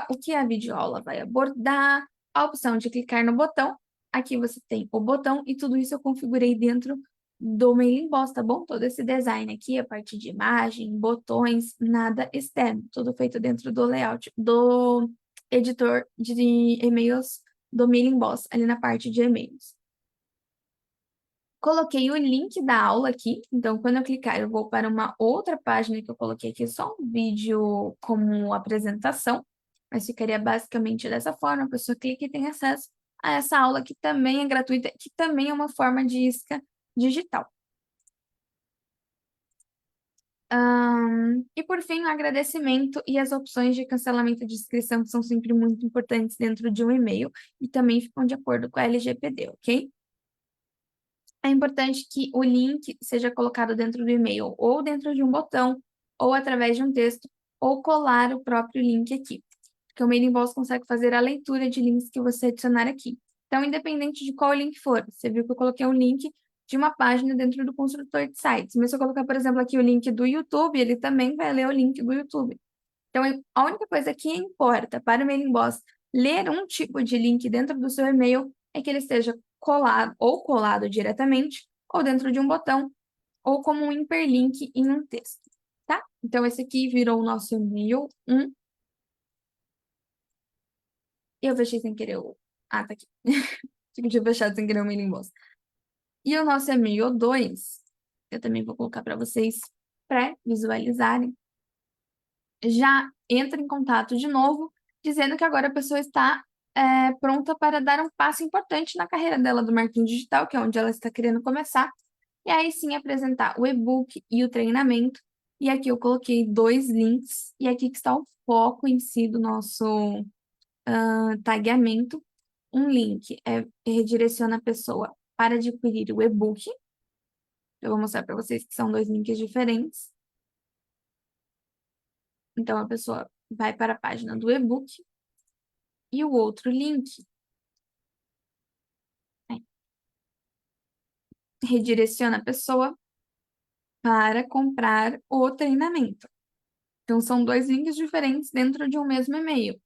Speaker 2: o que a videoaula vai abordar, a opção de clicar no botão. Aqui você tem o botão e tudo isso eu configurei dentro do Mailing Boss, tá bom? Todo esse design aqui, a parte de imagem, botões, nada externo, tudo feito dentro do layout do editor de e-mails do Mailing Boss, ali na parte de e-mails. Coloquei o link da aula aqui, então quando eu clicar eu vou para uma outra página que eu coloquei aqui, só um vídeo como apresentação, mas ficaria basicamente dessa forma, a pessoa clica e tem acesso a essa aula que também é gratuita, que também é uma forma de isca digital. E por fim, o agradecimento e as opções de cancelamento de inscrição são sempre muito importantes dentro de um e-mail e também ficam de acordo com a LGPD, ok? É importante que o link seja colocado dentro do e-mail, ou dentro de um botão, ou através de um texto, ou colar o próprio link aqui. Porque o Mailing Boss consegue fazer a leitura de links que você adicionar aqui. Então, independente de qual link for, você viu que eu coloquei um link de uma página dentro do construtor de sites. Mas se eu colocar, por exemplo, aqui o link do YouTube, ele também vai ler o link do YouTube. Então, a única coisa que importa para o Mailing Boss ler um tipo de link dentro do seu e-mail é que ele esteja colado diretamente, ou dentro de um botão, ou como um hiperlink em um texto, tá? Então, esse aqui virou o nosso e-mail 1. Eu fechei sem querer o... Ah, tá aqui. Tinha fechado sem querer o Mailing Boss. E o nosso e-mail 2, eu também vou colocar para vocês pré-visualizarem. Já entra em contato de novo, dizendo que agora a pessoa está pronta para dar um passo importante na carreira dela do marketing digital, que é onde ela está querendo começar, e aí sim apresentar o e-book e o treinamento. E aqui eu coloquei 2 links, e aqui que está o foco em si do nosso tagueamento. Um link redireciona a pessoa para adquirir o e-book. Eu vou mostrar para vocês que são 2 links diferentes. Então, a pessoa vai para a página do e-book e o outro link redireciona a pessoa para comprar o treinamento. Então, são 2 links diferentes dentro de um mesmo e-mail.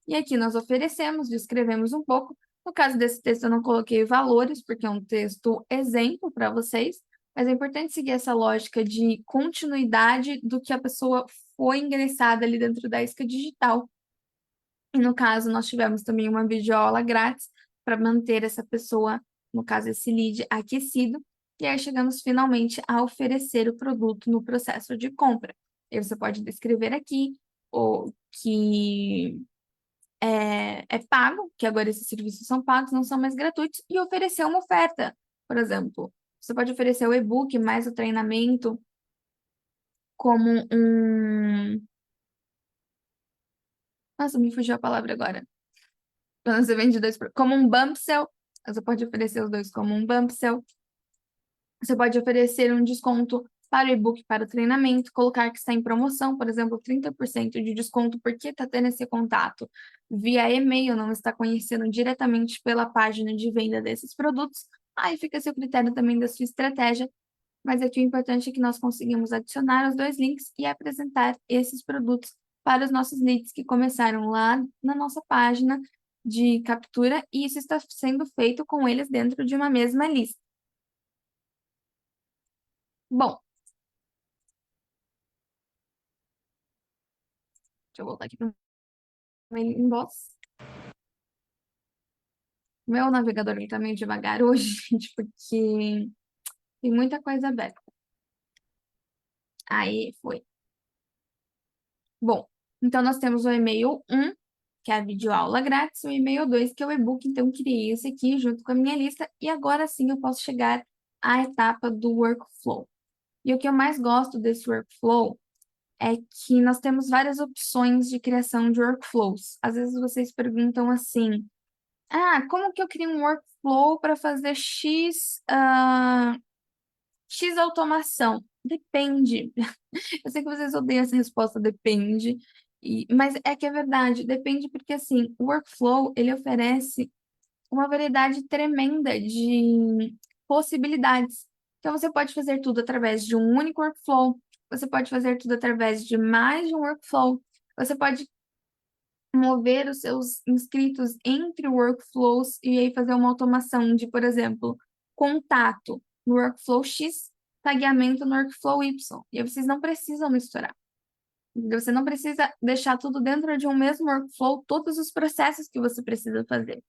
Speaker 2: E aqui nós oferecemos, descrevemos um pouco. No caso desse texto, eu não coloquei valores, porque é um texto exemplo para vocês, mas é importante seguir essa lógica de continuidade do que a pessoa foi ingressada ali dentro da isca digital. E no caso, nós tivemos também uma videoaula grátis para manter essa pessoa, no caso, esse lead aquecido. E aí chegamos finalmente a oferecer o produto no processo de compra. E você pode descrever aqui o que é pago, que agora esses serviços são pagos, não são mais gratuitos, e oferecer uma oferta. Por exemplo, você pode oferecer o e-book mais o treinamento como um... Nossa, me fugiu a palavra agora. Quando você vende dois, como um bump sell, você pode oferecer os dois como um bump sell. Você pode oferecer um desconto para o e-book, para o treinamento, colocar que está em promoção, por exemplo, 30% de desconto, porque está tendo esse contato via e-mail, não está conhecendo diretamente pela página de venda desses produtos. Aí fica a seu critério também da sua estratégia, mas aqui o importante é que nós conseguimos adicionar os 2 links e apresentar esses produtos para os nossos leads que começaram lá na nossa página de captura, e isso está sendo feito com eles dentro de uma mesma lista. Bom, deixa eu voltar aqui para o meu inbox. Meu navegador está meio devagar hoje, gente, porque tem muita coisa aberta. Aí foi. Bom, então nós temos o e-mail 1, que é a videoaula grátis, o e-mail 2, que é o e-book. Então, eu criei esse aqui junto com a minha lista, e agora sim eu posso chegar à etapa do workflow. E o que eu mais gosto desse workflow é que nós temos várias opções de criação de workflows. Às vezes vocês perguntam assim, como que eu crio um workflow para fazer X automação? Depende. Eu sei que vocês odeiam essa resposta, depende. Mas é que é verdade, depende porque, assim, o workflow, ele oferece uma variedade tremenda de possibilidades. Então, você pode fazer tudo através de um único workflow, você pode fazer tudo através de mais de um workflow. Você pode mover os seus inscritos entre workflows e aí fazer uma automação de, por exemplo, contato no workflow X, tagueamento no workflow Y. E aí vocês não precisam misturar. Você não precisa deixar tudo dentro de um mesmo workflow, todos os processos que você precisa fazer.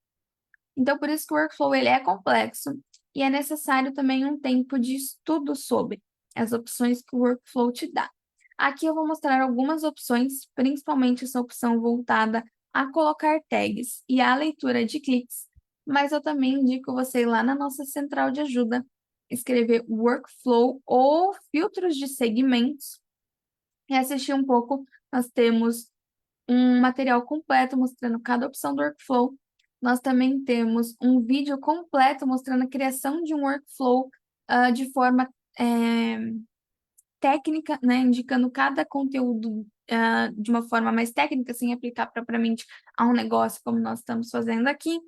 Speaker 2: Então, por isso que o workflow ele é complexo e é necessário também um tempo de estudo sobre as opções que o workflow te dá. Aqui eu vou mostrar algumas opções, principalmente essa opção voltada a colocar tags e a leitura de cliques, mas eu também indico você ir lá na nossa central de ajuda, escrever workflow ou filtros de segmentos e assistir um pouco. Nós temos um material completo mostrando cada opção do workflow. Nós também temos um vídeo completo mostrando a criação de um workflow de forma técnica, né, indicando cada conteúdo de uma forma mais técnica, sem aplicar propriamente a um negócio como nós estamos fazendo aqui.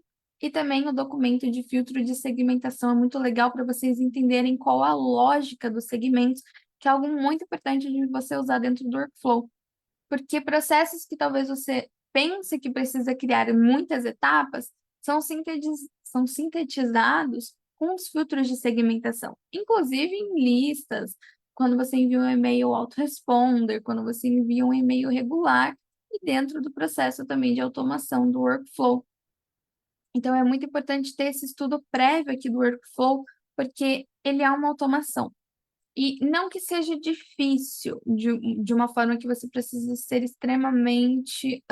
Speaker 2: E também o documento de filtro de segmentação é muito legal para vocês entenderem qual a lógica dos segmentos, que é algo muito importante de você usar dentro do workflow. Porque processos que talvez você pense que precisa criar muitas etapas são sintetizados com os filtros de segmentação, inclusive em listas, quando você envia um e-mail autoresponder, quando você envia um e-mail regular e dentro do processo também de automação do workflow. Então, é muito importante ter esse estudo prévio aqui do workflow, porque ele é uma automação. E não que seja difícil, de uma forma que você precisa ser extremamente,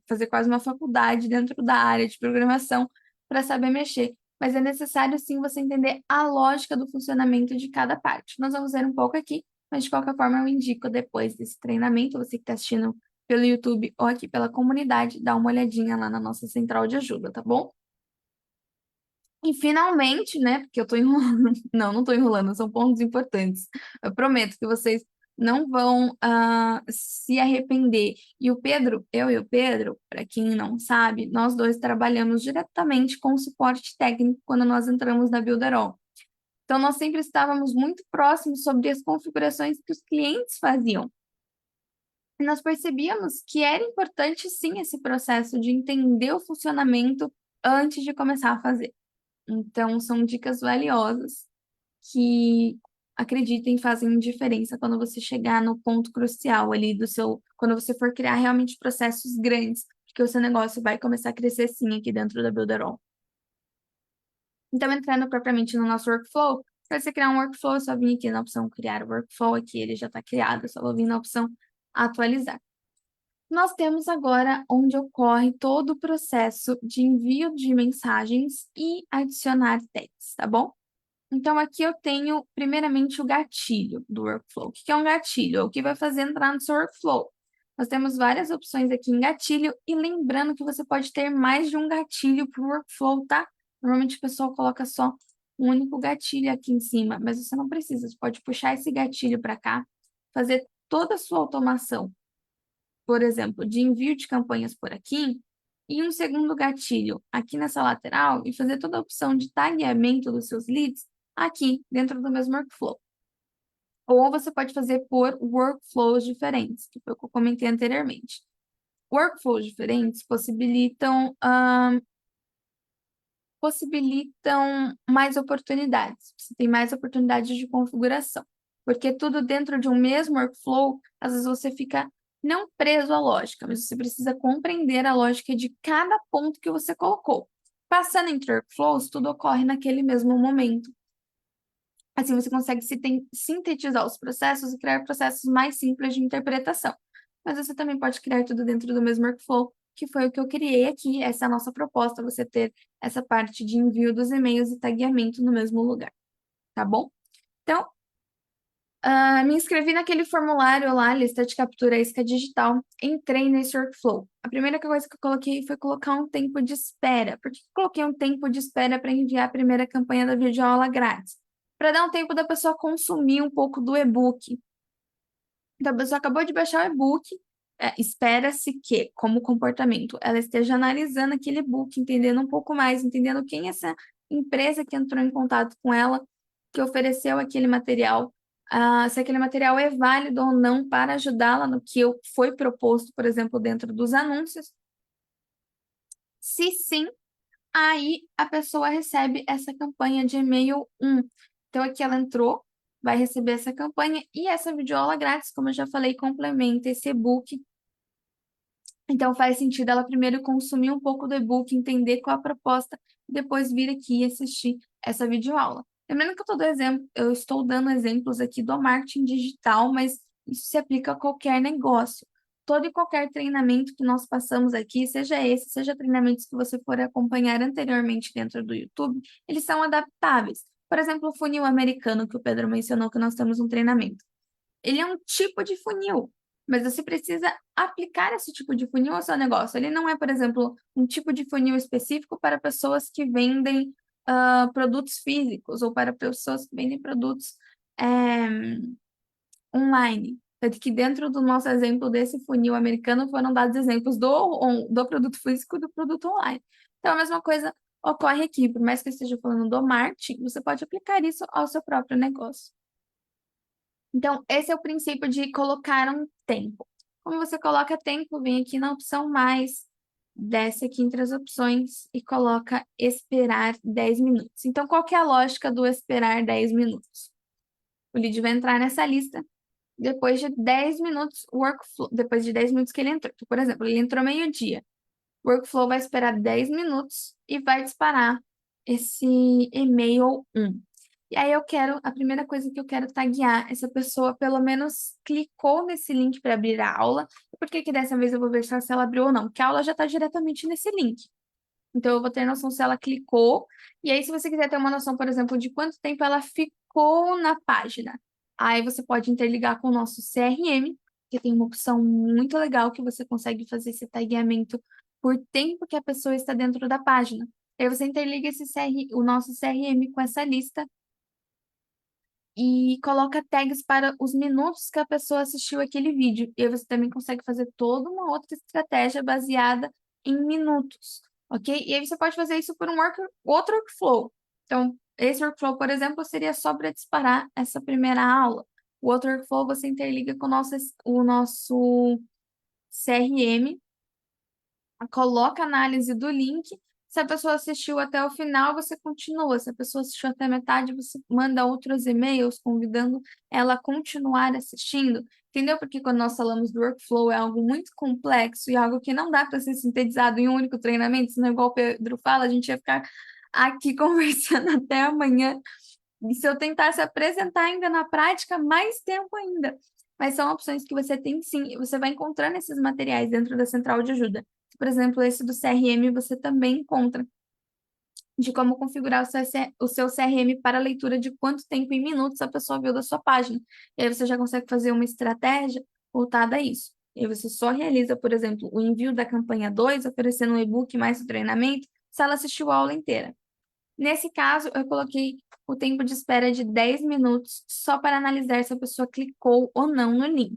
Speaker 2: fazer quase uma faculdade dentro da área de programação para saber mexer, mas é necessário sim você entender a lógica do funcionamento de cada parte. Nós vamos ver um pouco aqui, mas de qualquer forma eu indico depois desse treinamento, você que está assistindo pelo YouTube ou aqui pela comunidade, dá uma olhadinha lá na nossa central de ajuda, tá bom? E finalmente, né? Porque eu tô enrolando. Não, não tô enrolando, são pontos importantes. Eu prometo que vocês não vão se arrepender. E o Pedro, eu e o Pedro, para quem não sabe, nós dois trabalhamos diretamente com o suporte técnico quando nós entramos na Builderall. Então, nós sempre estávamos muito próximos sobre as configurações que os clientes faziam. E nós percebíamos que era importante, sim, esse processo de entender o funcionamento antes de começar a fazer. Então, são dicas valiosas que, acreditem, fazem diferença quando você chegar no ponto crucial ali do seu, quando você for criar realmente processos grandes, porque o seu negócio vai começar a crescer sim aqui dentro da Builderall. Então, entrando propriamente no nosso workflow, para você criar um workflow, é só vir aqui na opção criar workflow, aqui ele já está criado, é só vou vir na opção atualizar. Nós temos agora onde ocorre todo o processo de envio de mensagens e adicionar tags, tá bom? Então, aqui eu tenho, primeiramente, o gatilho do workflow. O que é um gatilho? É o que vai fazer entrar no seu workflow. Nós temos várias opções aqui em gatilho, e lembrando que você pode ter mais de um gatilho para o workflow, tá? Normalmente o pessoal coloca só um único gatilho aqui em cima, mas você não precisa. Você pode puxar esse gatilho para cá, fazer toda a sua automação, por exemplo, de envio de campanhas por aqui, e um segundo gatilho aqui nessa lateral, e fazer toda a opção de tagueamento dos seus leads aqui dentro do mesmo workflow. Ou você pode fazer por workflows diferentes, que foi o que eu comentei anteriormente. Workflows diferentes possibilitam mais oportunidades. Você tem mais oportunidades de configuração. Porque tudo dentro de um mesmo workflow, às vezes você fica não preso à lógica, mas você precisa compreender a lógica de cada ponto que você colocou. Passando entre workflows, tudo ocorre naquele mesmo momento. Assim, você consegue sintetizar os processos e criar processos mais simples de interpretação. Mas você também pode criar tudo dentro do mesmo workflow, que foi o que eu criei aqui. Essa é a nossa proposta, você ter essa parte de envio dos e-mails e tagueamento no mesmo lugar, tá bom? Então, me inscrevi naquele formulário lá, lista de captura isca digital, entrei nesse workflow. A primeira coisa que eu coloquei foi colocar um tempo de espera. Por que eu coloquei um tempo de espera para enviar a primeira campanha da videoaula grátis? Para dar um tempo da pessoa consumir um pouco do e-book. Então, a pessoa acabou de baixar o e-book, espera-se que, como comportamento, ela esteja analisando aquele e-book, entendendo um pouco mais, entendendo quem é essa empresa que entrou em contato com ela, que ofereceu aquele material, se aquele material é válido ou não para ajudá-la no que foi proposto, por exemplo, dentro dos anúncios. Se sim, aí a pessoa recebe essa campanha de e-mail 1. Então, aqui ela entrou, vai receber essa campanha e essa videoaula grátis, como eu já falei, complementa esse e-book. Então, faz sentido ela primeiro consumir um pouco do e-book, entender qual a proposta, e depois vir aqui e assistir essa videoaula. Lembrando que eu estou dando exemplos aqui do marketing digital, mas isso se aplica a qualquer negócio. Todo e qualquer treinamento que nós passamos aqui, seja esse, seja treinamentos que você for acompanhar anteriormente dentro do YouTube, eles são adaptáveis. Por exemplo, o funil americano que o Pedro mencionou que nós temos um treinamento. Ele é um tipo de funil, mas você precisa aplicar esse tipo de funil ao seu negócio. Ele não é, por exemplo, um tipo de funil específico para pessoas que vendem produtos físicos ou para pessoas que vendem produtos online. Tanto que dentro do nosso exemplo desse funil americano foram dados exemplos do produto físico e do produto online. Então, a mesma coisa ocorre aqui, por mais que eu esteja falando do marketing, você pode aplicar isso ao seu próprio negócio. Então, esse é o princípio de colocar um tempo. Como você coloca tempo, vem aqui na opção mais, desce aqui entre as opções e coloca esperar 10 minutos. Então, qual que é a lógica do esperar 10 minutos? O lead vai entrar nessa lista depois de 10 minutos, depois de 10 minutos que ele entrou. Então, por exemplo, ele entrou meio-dia. O workflow vai esperar 10 minutos e vai disparar esse e-mail 1. E aí a primeira coisa que eu quero taguear, essa pessoa pelo menos clicou nesse link para abrir a aula. Por que que dessa vez eu vou ver só se ela abriu ou não? Porque a aula já está diretamente nesse link. Então eu vou ter noção se ela clicou. E aí, se você quiser ter uma noção, por exemplo, de quanto tempo ela ficou na página, aí você pode interligar com o nosso CRM, que tem uma opção muito legal que você consegue fazer esse tagueamento por tempo que a pessoa está dentro da página. Aí você interliga o nosso CRM com essa lista e coloca tags para os minutos que a pessoa assistiu aquele vídeo. E aí você também consegue fazer toda uma outra estratégia baseada em minutos, ok? E aí você pode fazer isso por outro workflow. Então, esse workflow, por exemplo, seria só para disparar essa primeira aula. O outro workflow você interliga com o nosso CRM, coloca a análise do link. Se a pessoa assistiu até o final, você continua. Se a pessoa assistiu até a metade, você manda outros e-mails convidando ela a continuar assistindo. Entendeu? Porque quando nós falamos do workflow, é algo muito complexo e algo que não dá para ser sintetizado em um único treinamento, senão, igual o Pedro fala, a gente ia ficar aqui conversando até amanhã. E se eu tentasse apresentar ainda na prática, mais tempo ainda. Mas são opções que você tem sim, e você vai encontrando esses materiais dentro da central de ajuda. Por exemplo, esse do CRM você também encontra de como configurar o seu CRM para leitura de quanto tempo em minutos a pessoa viu da sua página. E aí você já consegue fazer uma estratégia voltada a isso. E aí você só realiza, por exemplo, o envio da campanha 2, oferecendo um e-book mais o treinamento, se ela assistiu a aula inteira. Nesse caso, eu coloquei o tempo de espera de 10 minutos só para analisar se a pessoa clicou ou não no link.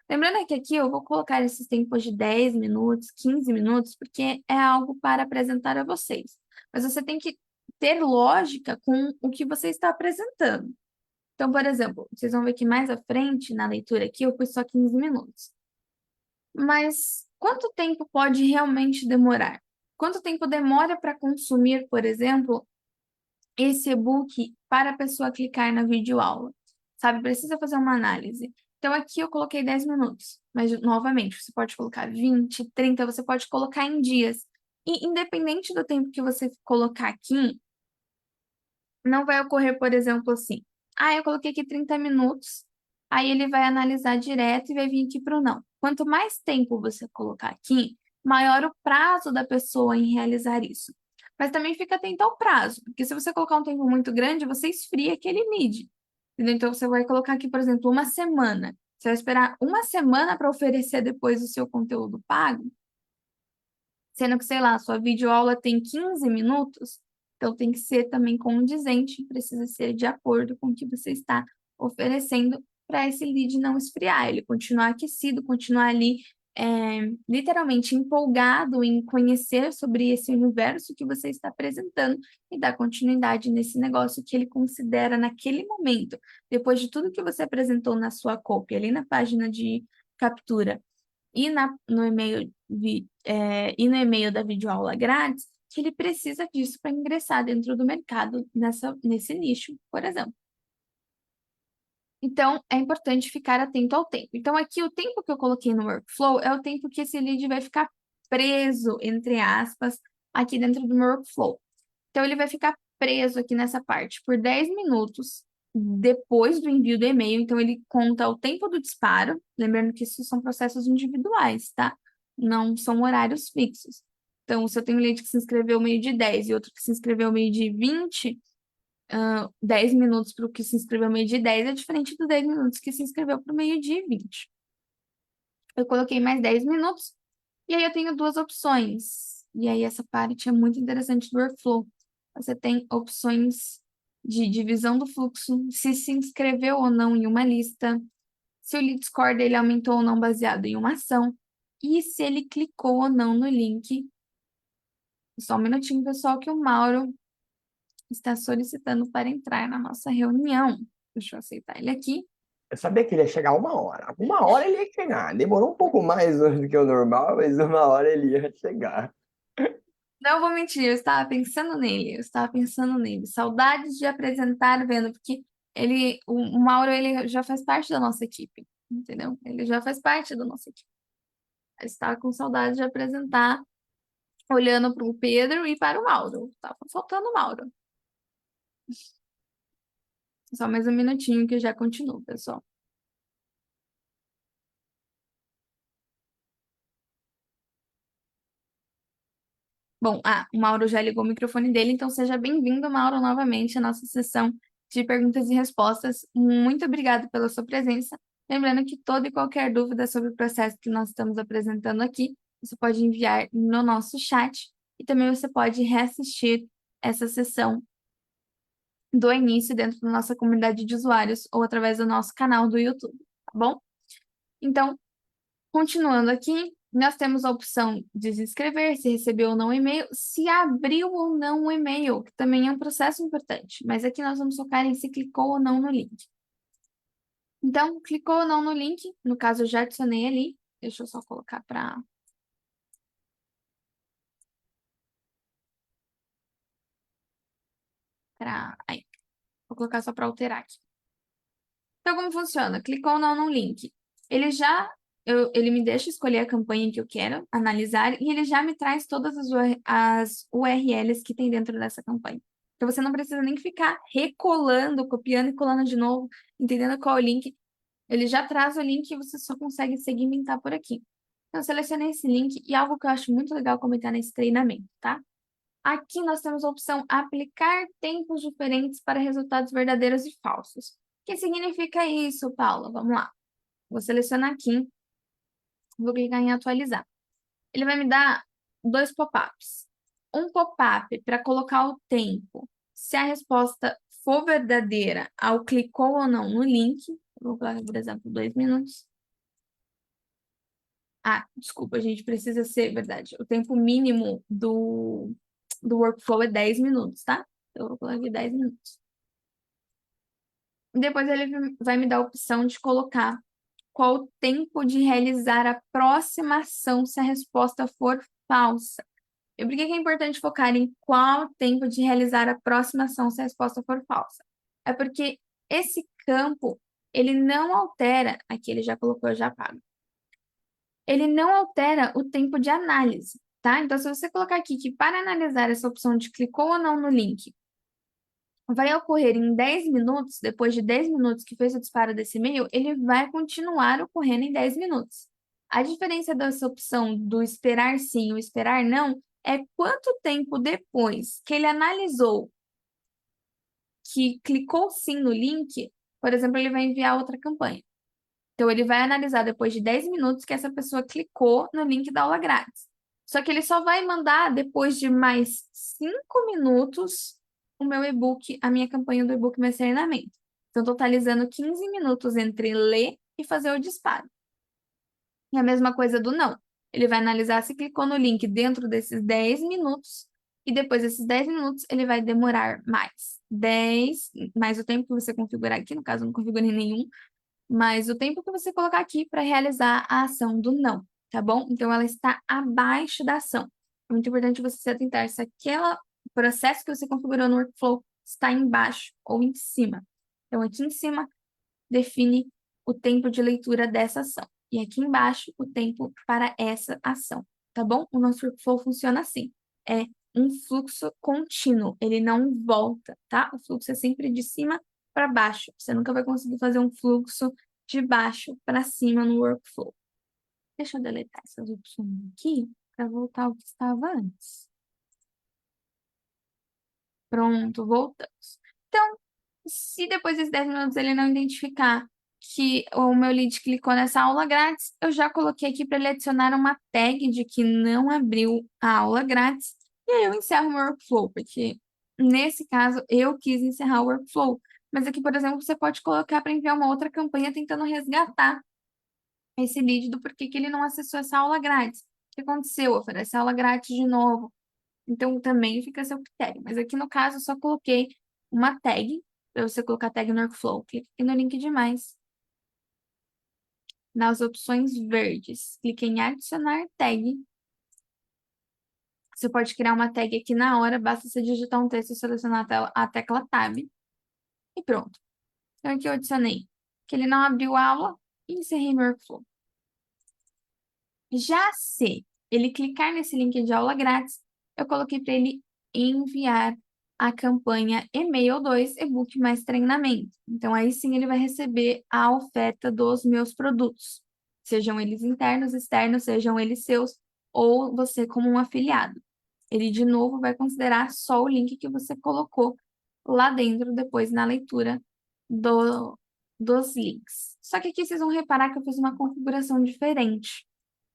Speaker 2: Lembrando que aqui eu vou colocar esses tempos de 10 minutos, 15 minutos, porque é algo para apresentar a vocês. Mas você tem que ter lógica com o que você está apresentando. Então, por exemplo, vocês vão ver que mais à frente, na leitura aqui, eu pus só 15 minutos. Mas quanto tempo pode realmente demorar? Quanto tempo demora para consumir, por exemplo, esse e-book para a pessoa clicar na videoaula? Sabe, precisa fazer uma análise. Então, aqui eu coloquei 10 minutos, mas, novamente, você pode colocar 20, 30, você pode colocar em dias. E, independente do tempo que você colocar aqui, não vai ocorrer, por exemplo, assim. Eu coloquei aqui 30 minutos, aí ele vai analisar direto e vai vir aqui para o não. Quanto mais tempo você colocar aqui, maior o prazo da pessoa em realizar isso. Mas também fica atento ao prazo, porque se você colocar um tempo muito grande, você esfria aquele lead. Entendeu? Então, você vai colocar aqui, por exemplo, uma semana. Você vai esperar uma semana para oferecer depois o seu conteúdo pago, sendo que, sei lá, sua videoaula tem 15 minutos, então tem que ser também condizente, precisa ser de acordo com o que você está oferecendo para esse lead não esfriar, ele continuar aquecido, continuar ali literalmente empolgado em conhecer sobre esse universo que você está apresentando e dar continuidade nesse negócio que ele considera naquele momento, depois de tudo que você apresentou na sua copy, ali na página de captura no e-mail e no e-mail da videoaula grátis, que ele precisa disso para ingressar dentro do mercado nesse nicho, por exemplo. Então, é importante ficar atento ao tempo. Então, aqui o tempo que eu coloquei no workflow é o tempo que esse lead vai ficar preso, entre aspas, aqui dentro do meu workflow. Então, ele vai ficar preso aqui nessa parte por 10 minutos depois do envio do e-mail. Então, ele conta o tempo do disparo, lembrando que isso são processos individuais, tá? Não são horários fixos. Então, se eu tenho um lead que se inscreveu meio de 10 e outro que se inscreveu meio de 20, 10 minutos para o que se inscreveu meio de 10 é diferente dos 10 minutos que se inscreveu para o meio de 20. Eu coloquei mais 10 minutos e aí eu tenho duas opções. E aí essa parte é muito interessante do workflow. Você tem opções de divisão do fluxo, se inscreveu ou não em uma lista, se o lead score dele aumentou ou não baseado em uma ação, e se ele clicou ou não no link. Só um minutinho, pessoal, que o Mauro está solicitando para entrar na nossa reunião. Deixa eu aceitar ele aqui.
Speaker 1: Eu sabia que ele ia chegar uma hora. Uma hora ele ia chegar. Demorou um pouco mais do que o normal, mas uma hora ele ia chegar.
Speaker 2: Não vou mentir, eu estava pensando nele, eu estava pensando nele. Saudades de apresentar, vendo, porque o Mauro, ele já faz parte da nossa equipe, entendeu? Ele já faz parte da nossa equipe. Eu estava com saudade de apresentar, olhando para o Pedro e para o Mauro. Estava faltando o Mauro. Só mais um minutinho que eu já continuo, pessoal. Bom, o Mauro já ligou o microfone dele, então seja bem-vindo, Mauro, novamente à nossa sessão de perguntas e respostas. Muito obrigado pela sua presença. Lembrando que toda e qualquer dúvida sobre o processo que nós estamos apresentando aqui, você pode enviar no nosso chat e também você pode reassistir essa sessão do início dentro da nossa comunidade de usuários ou através do nosso canal do YouTube, tá bom? Então, continuando aqui, nós temos a opção de se inscrever, se recebeu ou não o e-mail, se abriu ou não o e-mail, que também é um processo importante. Mas aqui nós vamos focar em se clicou ou não no link. Então, clicou ou não no link, no caso eu já adicionei ali, deixa eu só colocar para... Aí, vou colocar só para alterar aqui. Então, como funciona? Clicou ou não no link. Ele me deixa escolher a campanha que eu quero analisar e ele já me traz todas as URLs que tem dentro dessa campanha. Então, você não precisa nem ficar recolando, copiando e colando de novo, entendendo qual é o link. Ele já traz o link e você só consegue segmentar por aqui. Então, eu selecionei esse link e algo que eu acho muito legal comentar nesse treinamento, tá? Aqui nós temos a opção aplicar tempos diferentes para resultados verdadeiros e falsos. O que significa isso, Paula? Vamos lá. Vou selecionar aqui, vou clicar em atualizar. Ele vai me dar dois pop-ups. Um pop-up para colocar o tempo, se a resposta for verdadeira ao clicou ou não no link. Vou colocar, por exemplo, 2 minutos. Desculpa, a gente precisa ser verdade. O tempo mínimo do workflow é 10 minutos, tá? Eu vou colocar aqui 10 minutos. Depois ele vai me dar a opção de colocar qual o tempo de realizar a próxima ação se a resposta for falsa. E por que é importante focar em qual o tempo de realizar a próxima ação se a resposta for falsa? É porque esse campo, ele não altera, aqui ele já colocou, eu já apago. Ele não altera o tempo de análise, tá? Então, se você colocar aqui que para analisar essa opção de clicou ou não no link, vai ocorrer em 10 minutos, depois de 10 minutos que fez o disparo desse e-mail, ele vai continuar ocorrendo em 10 minutos. A diferença dessa opção do esperar sim ou esperar não é quanto tempo depois que ele analisou que clicou sim no link, por exemplo, ele vai enviar outra campanha. Então, ele vai analisar depois de 10 minutos que essa pessoa clicou no link da aula grátis. Só que ele só vai mandar depois de mais 5 minutos o meu e-book, a minha campanha do e-book Meu Treinamento. Então, totalizando 15 minutos entre ler e fazer o disparo. E a mesma coisa do não. Ele vai analisar se clicou no link dentro desses 10 minutos, e depois desses 10 minutos ele vai demorar mais. 10, mais o tempo que você configurar aqui, no caso eu não configurei nenhum, mais o tempo que você colocar aqui para realizar a ação do não, tá bom? Então ela está abaixo da ação. É muito importante você se atentar se aquele processo que você configurou no workflow está embaixo ou em cima. Então aqui em cima define o tempo de leitura dessa ação. E aqui embaixo, o tempo para essa ação, tá bom? O nosso workflow funciona assim. É um fluxo contínuo, ele não volta, tá? O fluxo é sempre de cima para baixo. Você nunca vai conseguir fazer um fluxo de baixo para cima no workflow. Deixa eu deletar essas opções aqui para voltar ao que estava antes. Pronto, voltamos. Então, se depois desses 10 minutos ele não identificar que o meu lead clicou nessa aula grátis, eu já coloquei aqui para ele adicionar uma tag de que não abriu a aula grátis, e aí eu encerro o meu workflow, porque nesse caso eu quis encerrar o workflow. Mas aqui, por exemplo, você pode colocar para enviar uma outra campanha tentando resgatar esse lead do porquê que ele não acessou essa aula grátis. O que aconteceu? Oferece aula grátis de novo. Então, também fica a seu critério. Mas aqui no caso, eu só coloquei uma tag, para você colocar tag no workflow. Clique aqui no link de mais. Nas opções verdes, clique em adicionar tag. Você pode criar uma tag aqui na hora, basta você digitar um texto e selecionar a tecla Tab. E pronto. Então, aqui eu adicionei que ele não abriu a aula e encerrei meu workflow. Já se ele clicar nesse link de aula grátis, eu coloquei para ele enviar a campanha e-mail 2 e-book mais treinamento. Então, aí sim ele vai receber a oferta dos meus produtos, sejam eles internos, externos, sejam eles seus, ou você como um afiliado. Ele, de novo, vai considerar só o link que você colocou lá dentro, depois na leitura dos links. Só que aqui vocês vão reparar que eu fiz uma configuração diferente.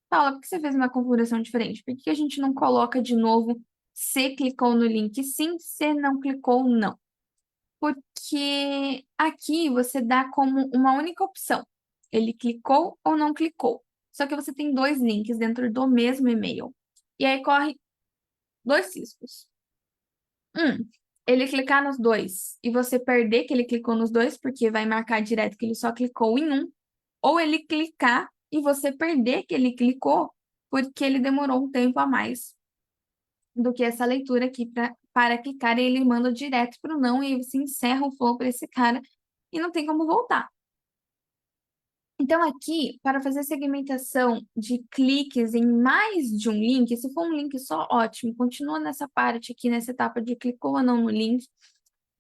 Speaker 2: Paula, por que você fez uma configuração diferente? Por que a gente não coloca de novo se clicou no link sim, se não clicou não? Porque aqui você dá como uma única opção. Ele clicou ou não clicou. Só que você tem dois links dentro do mesmo e-mail. E aí corre dois riscos. Ele clicar nos dois e você perder que ele clicou nos dois, porque vai marcar direto que ele só clicou em um, ou ele clicar e você perder que ele clicou, porque ele demorou um tempo a mais do que essa leitura aqui para clicar, e ele manda direto para o não, e você encerra o flow para esse cara e não tem como voltar. Então, aqui, para fazer segmentação de cliques em mais de um link, se for um link só, ótimo, continua nessa parte aqui, nessa etapa de clicou ou não no link,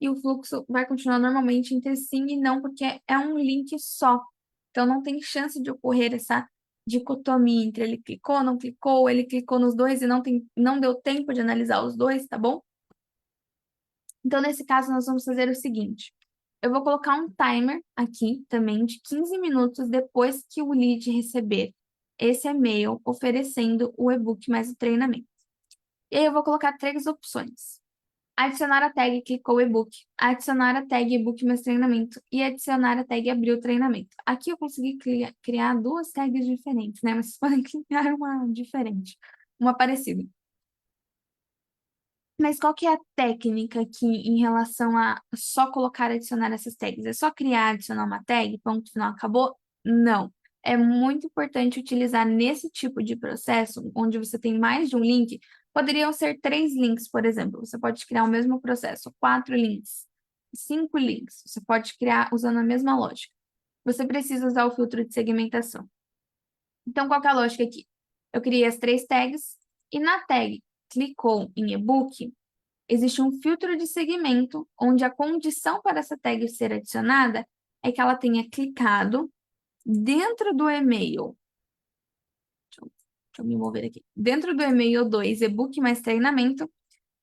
Speaker 2: e o fluxo vai continuar normalmente entre sim e não, porque é um link só. Então, não tem chance de ocorrer essa dicotomia entre ele clicou, não clicou, ele clicou nos dois e não deu tempo de analisar os dois, tá bom? Então, nesse caso, nós vamos fazer o seguinte. Eu vou colocar um timer aqui também de 15 minutos depois que o lead receber esse e-mail oferecendo o e-book mais o treinamento. E aí eu vou colocar três opções. Adicionar a tag clicou o e-book, adicionar a tag e-book mais treinamento e adicionar a tag abriu o treinamento. Aqui eu consegui criar duas tags diferentes, né? Mas vocês podem criar uma diferente, uma parecida. Mas qual que é a técnica aqui em relação a só colocar e adicionar essas tags? É só criar, adicionar uma tag, ponto final, acabou? Não. É muito importante utilizar nesse tipo de processo, onde você tem mais de um link, poderiam ser 3 links, por exemplo. Você pode criar o mesmo processo, 4 links, 5 links. Você pode criar usando a mesma lógica. Você precisa usar o filtro de segmentação. Então, qual que é a lógica aqui? Eu criei as 3 tags e na tag clicou em e-book, existe um filtro de segmento onde a condição para essa tag ser adicionada é que ela tenha clicado dentro do e-mail. Deixa eu me mover aqui. Dentro do e-mail 2, e-book mais treinamento,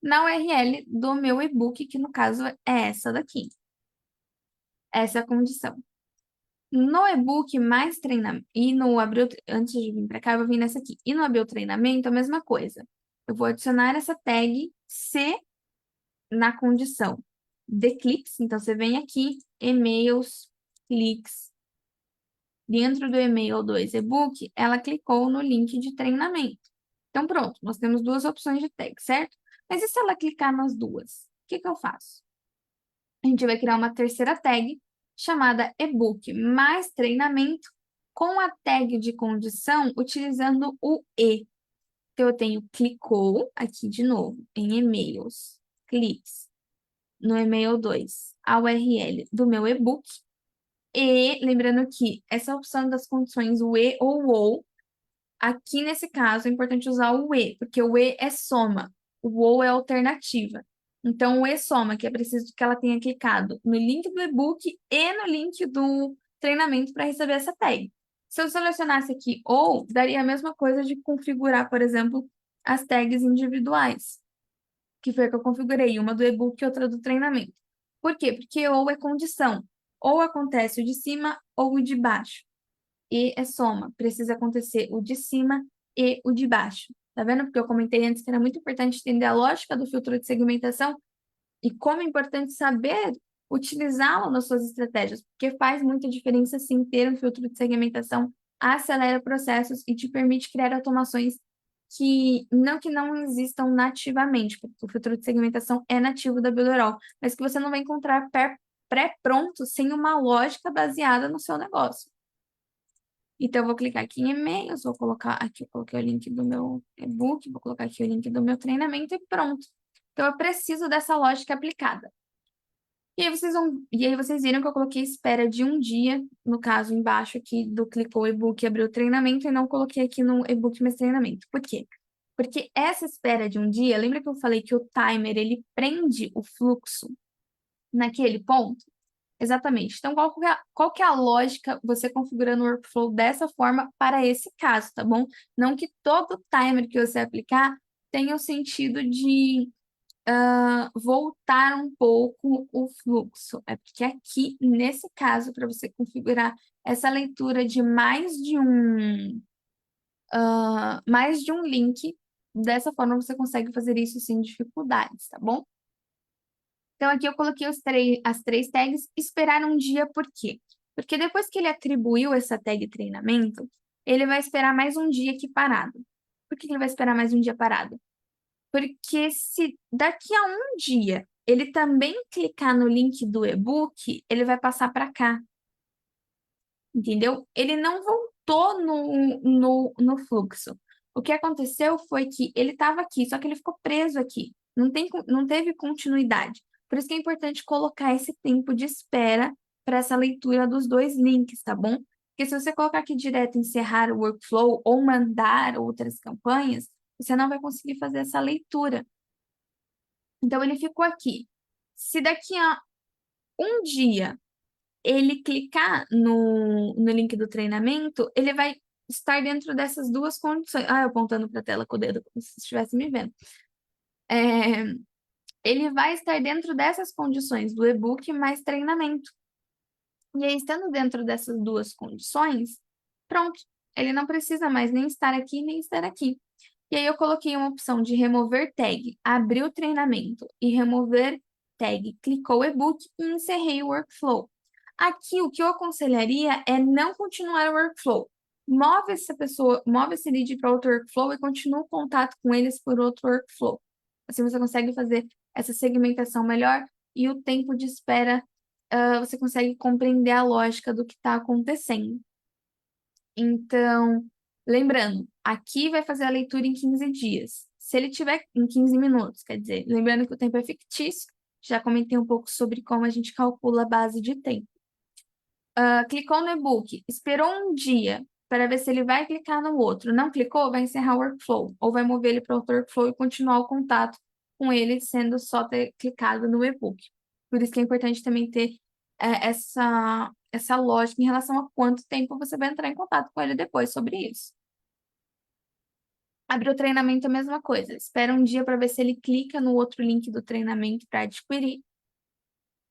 Speaker 2: na URL do meu e-book, que no caso é essa daqui. Essa é a condição. No e-book mais treinamento, e no Abril, antes de vir para cá, eu vou vir nessa aqui. E no Abril Treinamento, a mesma coisa. Eu vou adicionar essa tag se na condição de cliques. Então, você vem aqui, e-mails, cliques, dentro do e-mail do e-book, ela clicou no link de treinamento. Então, pronto, nós temos duas opções de tag, certo? Mas e se ela clicar nas duas? O que que eu faço? A gente vai criar uma terceira tag chamada e-book mais treinamento com a tag de condição utilizando o e. Então, eu tenho clicou aqui de novo em e-mails, cliques no e-mail 2, a URL do meu e-book. E lembrando que essa opção das condições, o e ou o ou, aqui nesse caso é importante usar o e, porque o e é soma, o ou é alternativa. Então, o e soma, que é preciso que ela tenha clicado no link do e-book e no link do treinamento para receber essa tag. Se eu selecionasse aqui ou, daria a mesma coisa de configurar, por exemplo, as tags individuais, que foi a que eu configurei, uma do e-book e outra do treinamento. Por quê? Porque ou é condição, ou acontece o de cima ou o de baixo. E é soma, precisa acontecer o de cima e o de baixo. Tá vendo? Porque eu comentei antes que era muito importante entender a lógica do filtro de segmentação e como é importante saber utilizá-lo nas suas estratégias, porque faz muita diferença sim ter um filtro de segmentação, acelera processos e te permite criar automações que não existam nativamente, porque o filtro de segmentação é nativo da Builderall, mas que você não vai encontrar pré-pronto sem uma lógica baseada no seu negócio. Então, eu vou clicar aqui em e-mails, vou colocar aqui, eu coloquei o link do meu e-book, vou colocar aqui o link do meu treinamento e pronto. Então, eu preciso dessa lógica aplicada. E aí vocês viram que eu coloquei espera de um dia, no caso embaixo aqui do clicou e-book e abriu o treinamento, e não coloquei aqui no e-book mais treinamento. Por quê? Porque essa espera de um dia, lembra que eu falei que o timer, ele prende o fluxo naquele ponto? Exatamente. Então, qual que é a lógica você configurando o workflow dessa forma para esse caso, tá bom? Não que todo timer que você aplicar tenha o sentido de voltar um pouco o fluxo. É porque aqui, nesse caso, para você configurar essa leitura de mais de um link, dessa forma você consegue fazer isso sem dificuldades, tá bom? Então, aqui eu coloquei as três tags, esperar um dia, por quê? Porque depois que ele atribuiu essa tag treinamento, ele vai esperar mais um dia aqui parado. Por que ele vai esperar mais um dia parado? Porque se daqui a um dia ele também clicar no link do e-book, ele vai passar para cá, entendeu? Ele não voltou no fluxo. O que aconteceu foi que ele estava aqui, só que ele ficou preso aqui. Não teve continuidade. Por isso que é importante colocar esse tempo de espera para essa leitura dos dois links, tá bom? Porque se você colocar aqui direto encerrar o workflow ou mandar outras campanhas, você não vai conseguir fazer essa leitura. Então, ele ficou aqui. Se daqui a um dia ele clicar no link do treinamento, ele vai estar dentro dessas duas condições. Ah, eu apontando para a tela com o dedo, como se estivesse me vendo. Ele vai estar dentro dessas condições do e-book mais treinamento. E aí, estando dentro dessas duas condições, pronto, ele não precisa mais nem estar aqui, nem estar aqui. E aí eu coloquei uma opção de remover tag, abrir o treinamento e remover tag, clicou o e-book e encerrei o workflow. Aqui o que eu aconselharia é não continuar o workflow. Move esse lead para outro workflow e continua o contato com eles por outro workflow. Assim você consegue fazer essa segmentação melhor e o tempo de espera, você consegue compreender a lógica do que está acontecendo. Então, lembrando, aqui vai fazer a leitura em 15 dias. Se ele tiver em 15 minutos, quer dizer, lembrando que o tempo é fictício, já comentei um pouco sobre como a gente calcula a base de tempo. Clicou no e-book, esperou um dia para ver se ele vai clicar no outro. Não clicou, vai encerrar o workflow, ou vai mover ele para outro workflow e continuar o contato com ele, sendo só ter clicado no e-book. Por isso que é importante também ter essa lógica em relação a quanto tempo você vai entrar em contato com ele depois sobre isso. Abrir o treinamento é a mesma coisa. Espera um dia para ver se ele clica no outro link do treinamento para adquirir.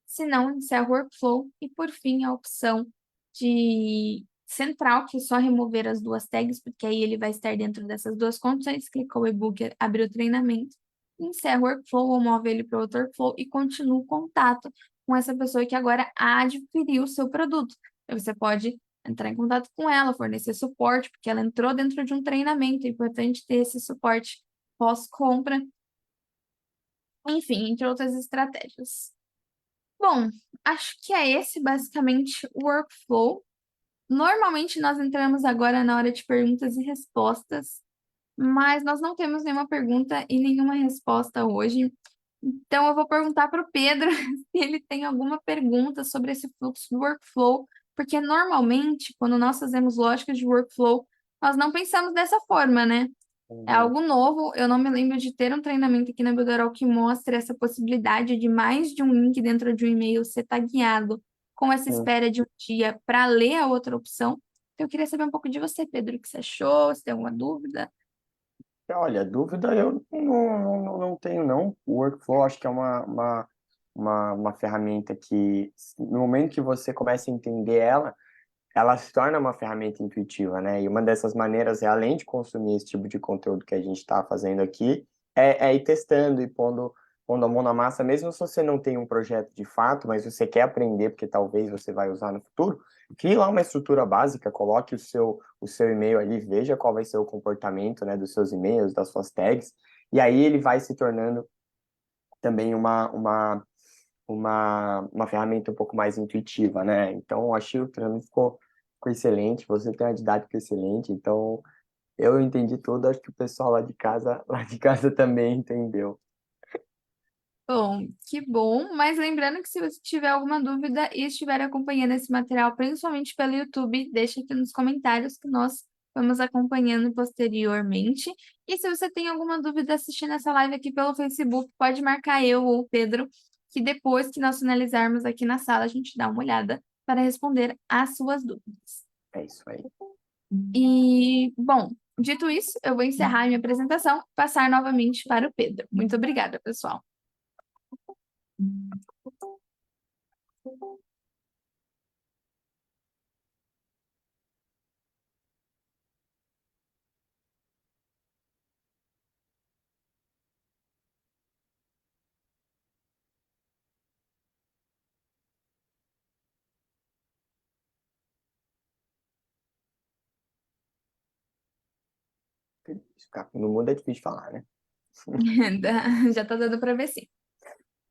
Speaker 2: Se não, encerra o workflow. E, por fim, a opção de central, que é só remover as duas tags, porque aí ele vai estar dentro dessas duas condições. Clicou o e-book, abriu o treinamento, encerra o workflow ou move ele para outro workflow e continua o contato com essa pessoa que agora adquiriu o seu produto. Então, você pode entrar em contato com ela, fornecer suporte, porque ela entrou dentro de um treinamento, é importante ter esse suporte pós-compra, enfim, entre outras estratégias. Bom, acho que é esse basicamente o workflow. Normalmente nós entramos agora na hora de perguntas e respostas, mas nós não temos nenhuma pergunta e nenhuma resposta hoje. Então eu vou perguntar para o Pedro se ele tem alguma pergunta sobre esse fluxo do workflow, porque normalmente, quando nós fazemos lógicas de workflow, nós não pensamos dessa forma, né? É
Speaker 1: Uhum.
Speaker 2: algo novo, eu não me lembro de ter um treinamento aqui na Builderall que mostre essa possibilidade de mais de um link dentro de um e-mail ser tagueado com essa
Speaker 1: Hum.
Speaker 2: espera de um dia para ler a outra opção. Então, eu queria saber um pouco de você, Pedro, o que você achou, se tem alguma dúvida.
Speaker 1: Olha, dúvida eu não tenho, não. O workflow acho que é uma ferramenta que, no momento que você começa a entender ela, ela se torna uma ferramenta intuitiva, né? E uma dessas maneiras é, além de consumir esse tipo de conteúdo que a gente está fazendo aqui, é ir testando e pondo a mão na massa, mesmo se você não tem um projeto de fato, mas você quer aprender, porque talvez você vai usar no futuro, crie lá uma estrutura básica, coloque o seu e-mail ali, veja qual vai ser o comportamento, né, dos seus e-mails, das suas tags, e aí ele vai se tornando também uma ferramenta um pouco mais intuitiva, né? Então, achei o treinamento ficou excelente, você tem uma didática excelente, então eu entendi tudo, acho que o pessoal lá de casa também entendeu.
Speaker 2: Bom, que bom, mas lembrando que se você tiver alguma dúvida e estiver acompanhando esse material, principalmente pelo YouTube, deixa aqui nos comentários que nós vamos acompanhando posteriormente. E se você tem alguma dúvida assistindo essa live aqui pelo Facebook, pode marcar eu ou o Pedro, que depois que nós finalizarmos aqui na sala, a gente dá uma olhada para responder às suas dúvidas.
Speaker 1: É isso aí.
Speaker 2: E, bom, dito isso, eu vou encerrar a minha apresentação e passar novamente para o Pedro. Muito obrigada, pessoal.
Speaker 1: No mundo é difícil de falar, né?
Speaker 2: Já tá dando para ver sim.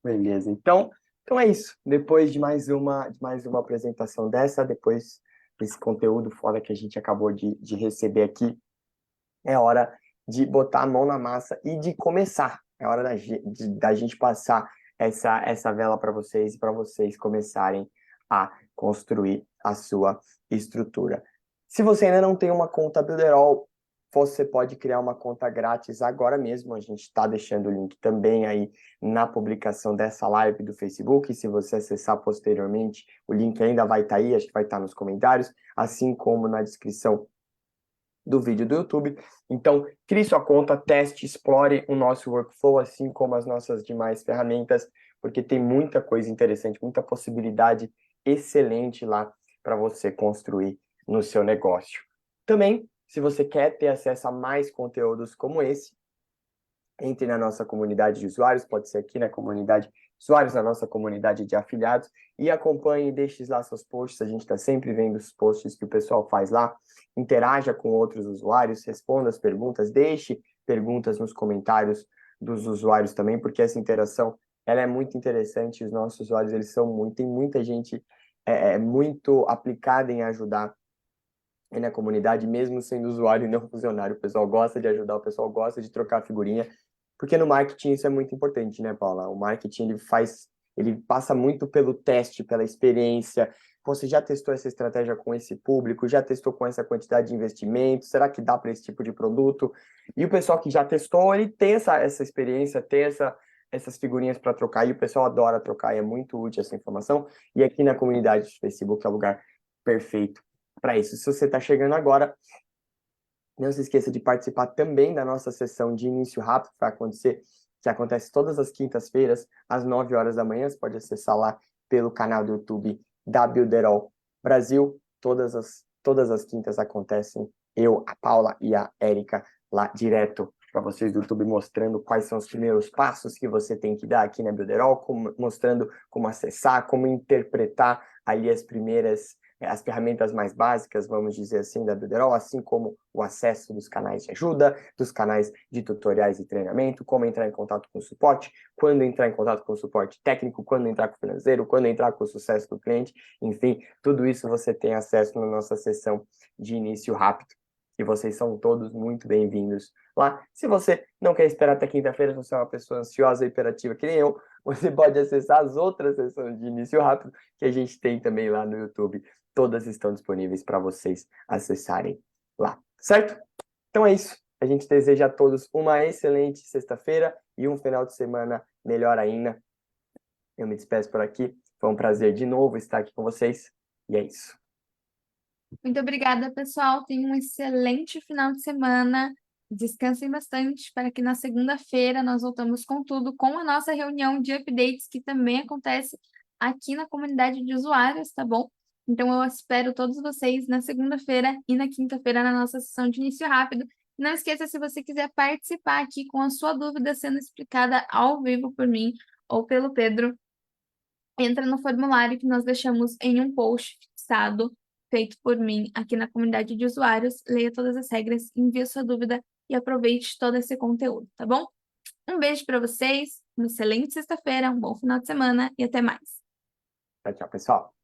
Speaker 1: Beleza. Então é isso. Depois de mais uma apresentação dessa, depois desse conteúdo foda que a gente acabou de receber aqui, é hora de botar a mão na massa e de começar. É hora da gente passar essa vela para vocês e para vocês começarem a construir a sua estrutura. Se você ainda não tem uma conta Builderall, você pode criar uma conta grátis agora mesmo. A gente está deixando o link também aí na publicação dessa live do Facebook. Se você acessar posteriormente, o link ainda vai estar aí, acho que vai estar nos comentários, assim como na descrição do vídeo do YouTube. Então, crie sua conta, teste, explore o nosso workflow, assim como as nossas demais ferramentas, porque tem muita coisa interessante, muita possibilidade excelente lá para você construir no seu negócio. Também, se você quer ter acesso a mais conteúdos como esse, entre na nossa comunidade de usuários, pode ser aqui na comunidade de usuários, na nossa comunidade de afiliados, e acompanhe e deixe lá seus posts, a gente está sempre vendo os posts que o pessoal faz lá, interaja com outros usuários, responda as perguntas, deixe perguntas nos comentários dos usuários também, porque essa interação, ela é muito interessante, os nossos usuários, eles são muito, tem muita gente muito aplicada em ajudar na comunidade, mesmo sendo usuário e não funcionário, o pessoal gosta de ajudar, o pessoal gosta de trocar figurinha, porque no marketing isso é muito importante, né, Paula? O marketing, ele passa muito pelo teste, pela experiência. Você já testou essa estratégia com esse público? Já testou com essa quantidade de investimento? Será que dá para esse tipo de produto? E o pessoal que já testou, ele tem essa experiência, tem essas figurinhas para trocar, e o pessoal adora trocar, e é muito útil essa informação. E aqui na comunidade do Facebook é o lugar perfeito para isso. Se você está chegando agora, não se esqueça de participar também da nossa sessão de início rápido, que vai acontecer, que acontece todas as quintas-feiras, às 9 horas da manhã. Você pode acessar lá pelo canal do YouTube da Builderall Brasil. Todas as quintas acontecem, eu, a Paula e a Érica lá direto para vocês do YouTube, mostrando quais são os primeiros passos que você tem que dar aqui na Builderall, mostrando como acessar, como interpretar ali as primeiras as ferramentas mais básicas, vamos dizer assim, da Builderall, assim como o acesso dos canais de ajuda, dos canais de tutoriais e treinamento, como entrar em contato com o suporte, quando entrar em contato com o suporte técnico, quando entrar com o financeiro, quando entrar com o sucesso do cliente, enfim, tudo isso você tem acesso na nossa sessão de início rápido. E vocês são todos muito bem-vindos lá. Se você não quer esperar até quinta-feira, se você é uma pessoa ansiosa e hiperativa que nem eu, você pode acessar as outras sessões de início rápido que a gente tem também lá no YouTube. Todas estão disponíveis para vocês acessarem lá, certo? Então é isso. A gente deseja a todos uma excelente sexta-feira e um final de semana melhor ainda. Eu me despeço por aqui. Foi um prazer de novo estar aqui com vocês. E é isso.
Speaker 2: Muito obrigada, pessoal. Tenham um excelente final de semana. Descansem bastante para que na segunda-feira nós voltamos com tudo, com a nossa reunião de updates, que também acontece aqui na comunidade de usuários, tá bom? Então eu espero todos vocês na segunda-feira e na quinta-feira na nossa sessão de início rápido. Não esqueça, se você quiser participar aqui com a sua dúvida sendo explicada ao vivo por mim ou pelo Pedro, entra no formulário que nós deixamos em um post fixado, feito por mim aqui na comunidade de usuários. Leia todas as regras, envie sua dúvida e aproveite todo esse conteúdo, tá bom? Um beijo para vocês, uma excelente sexta-feira, um bom final de semana e até mais.
Speaker 1: Tchau, tchau, pessoal.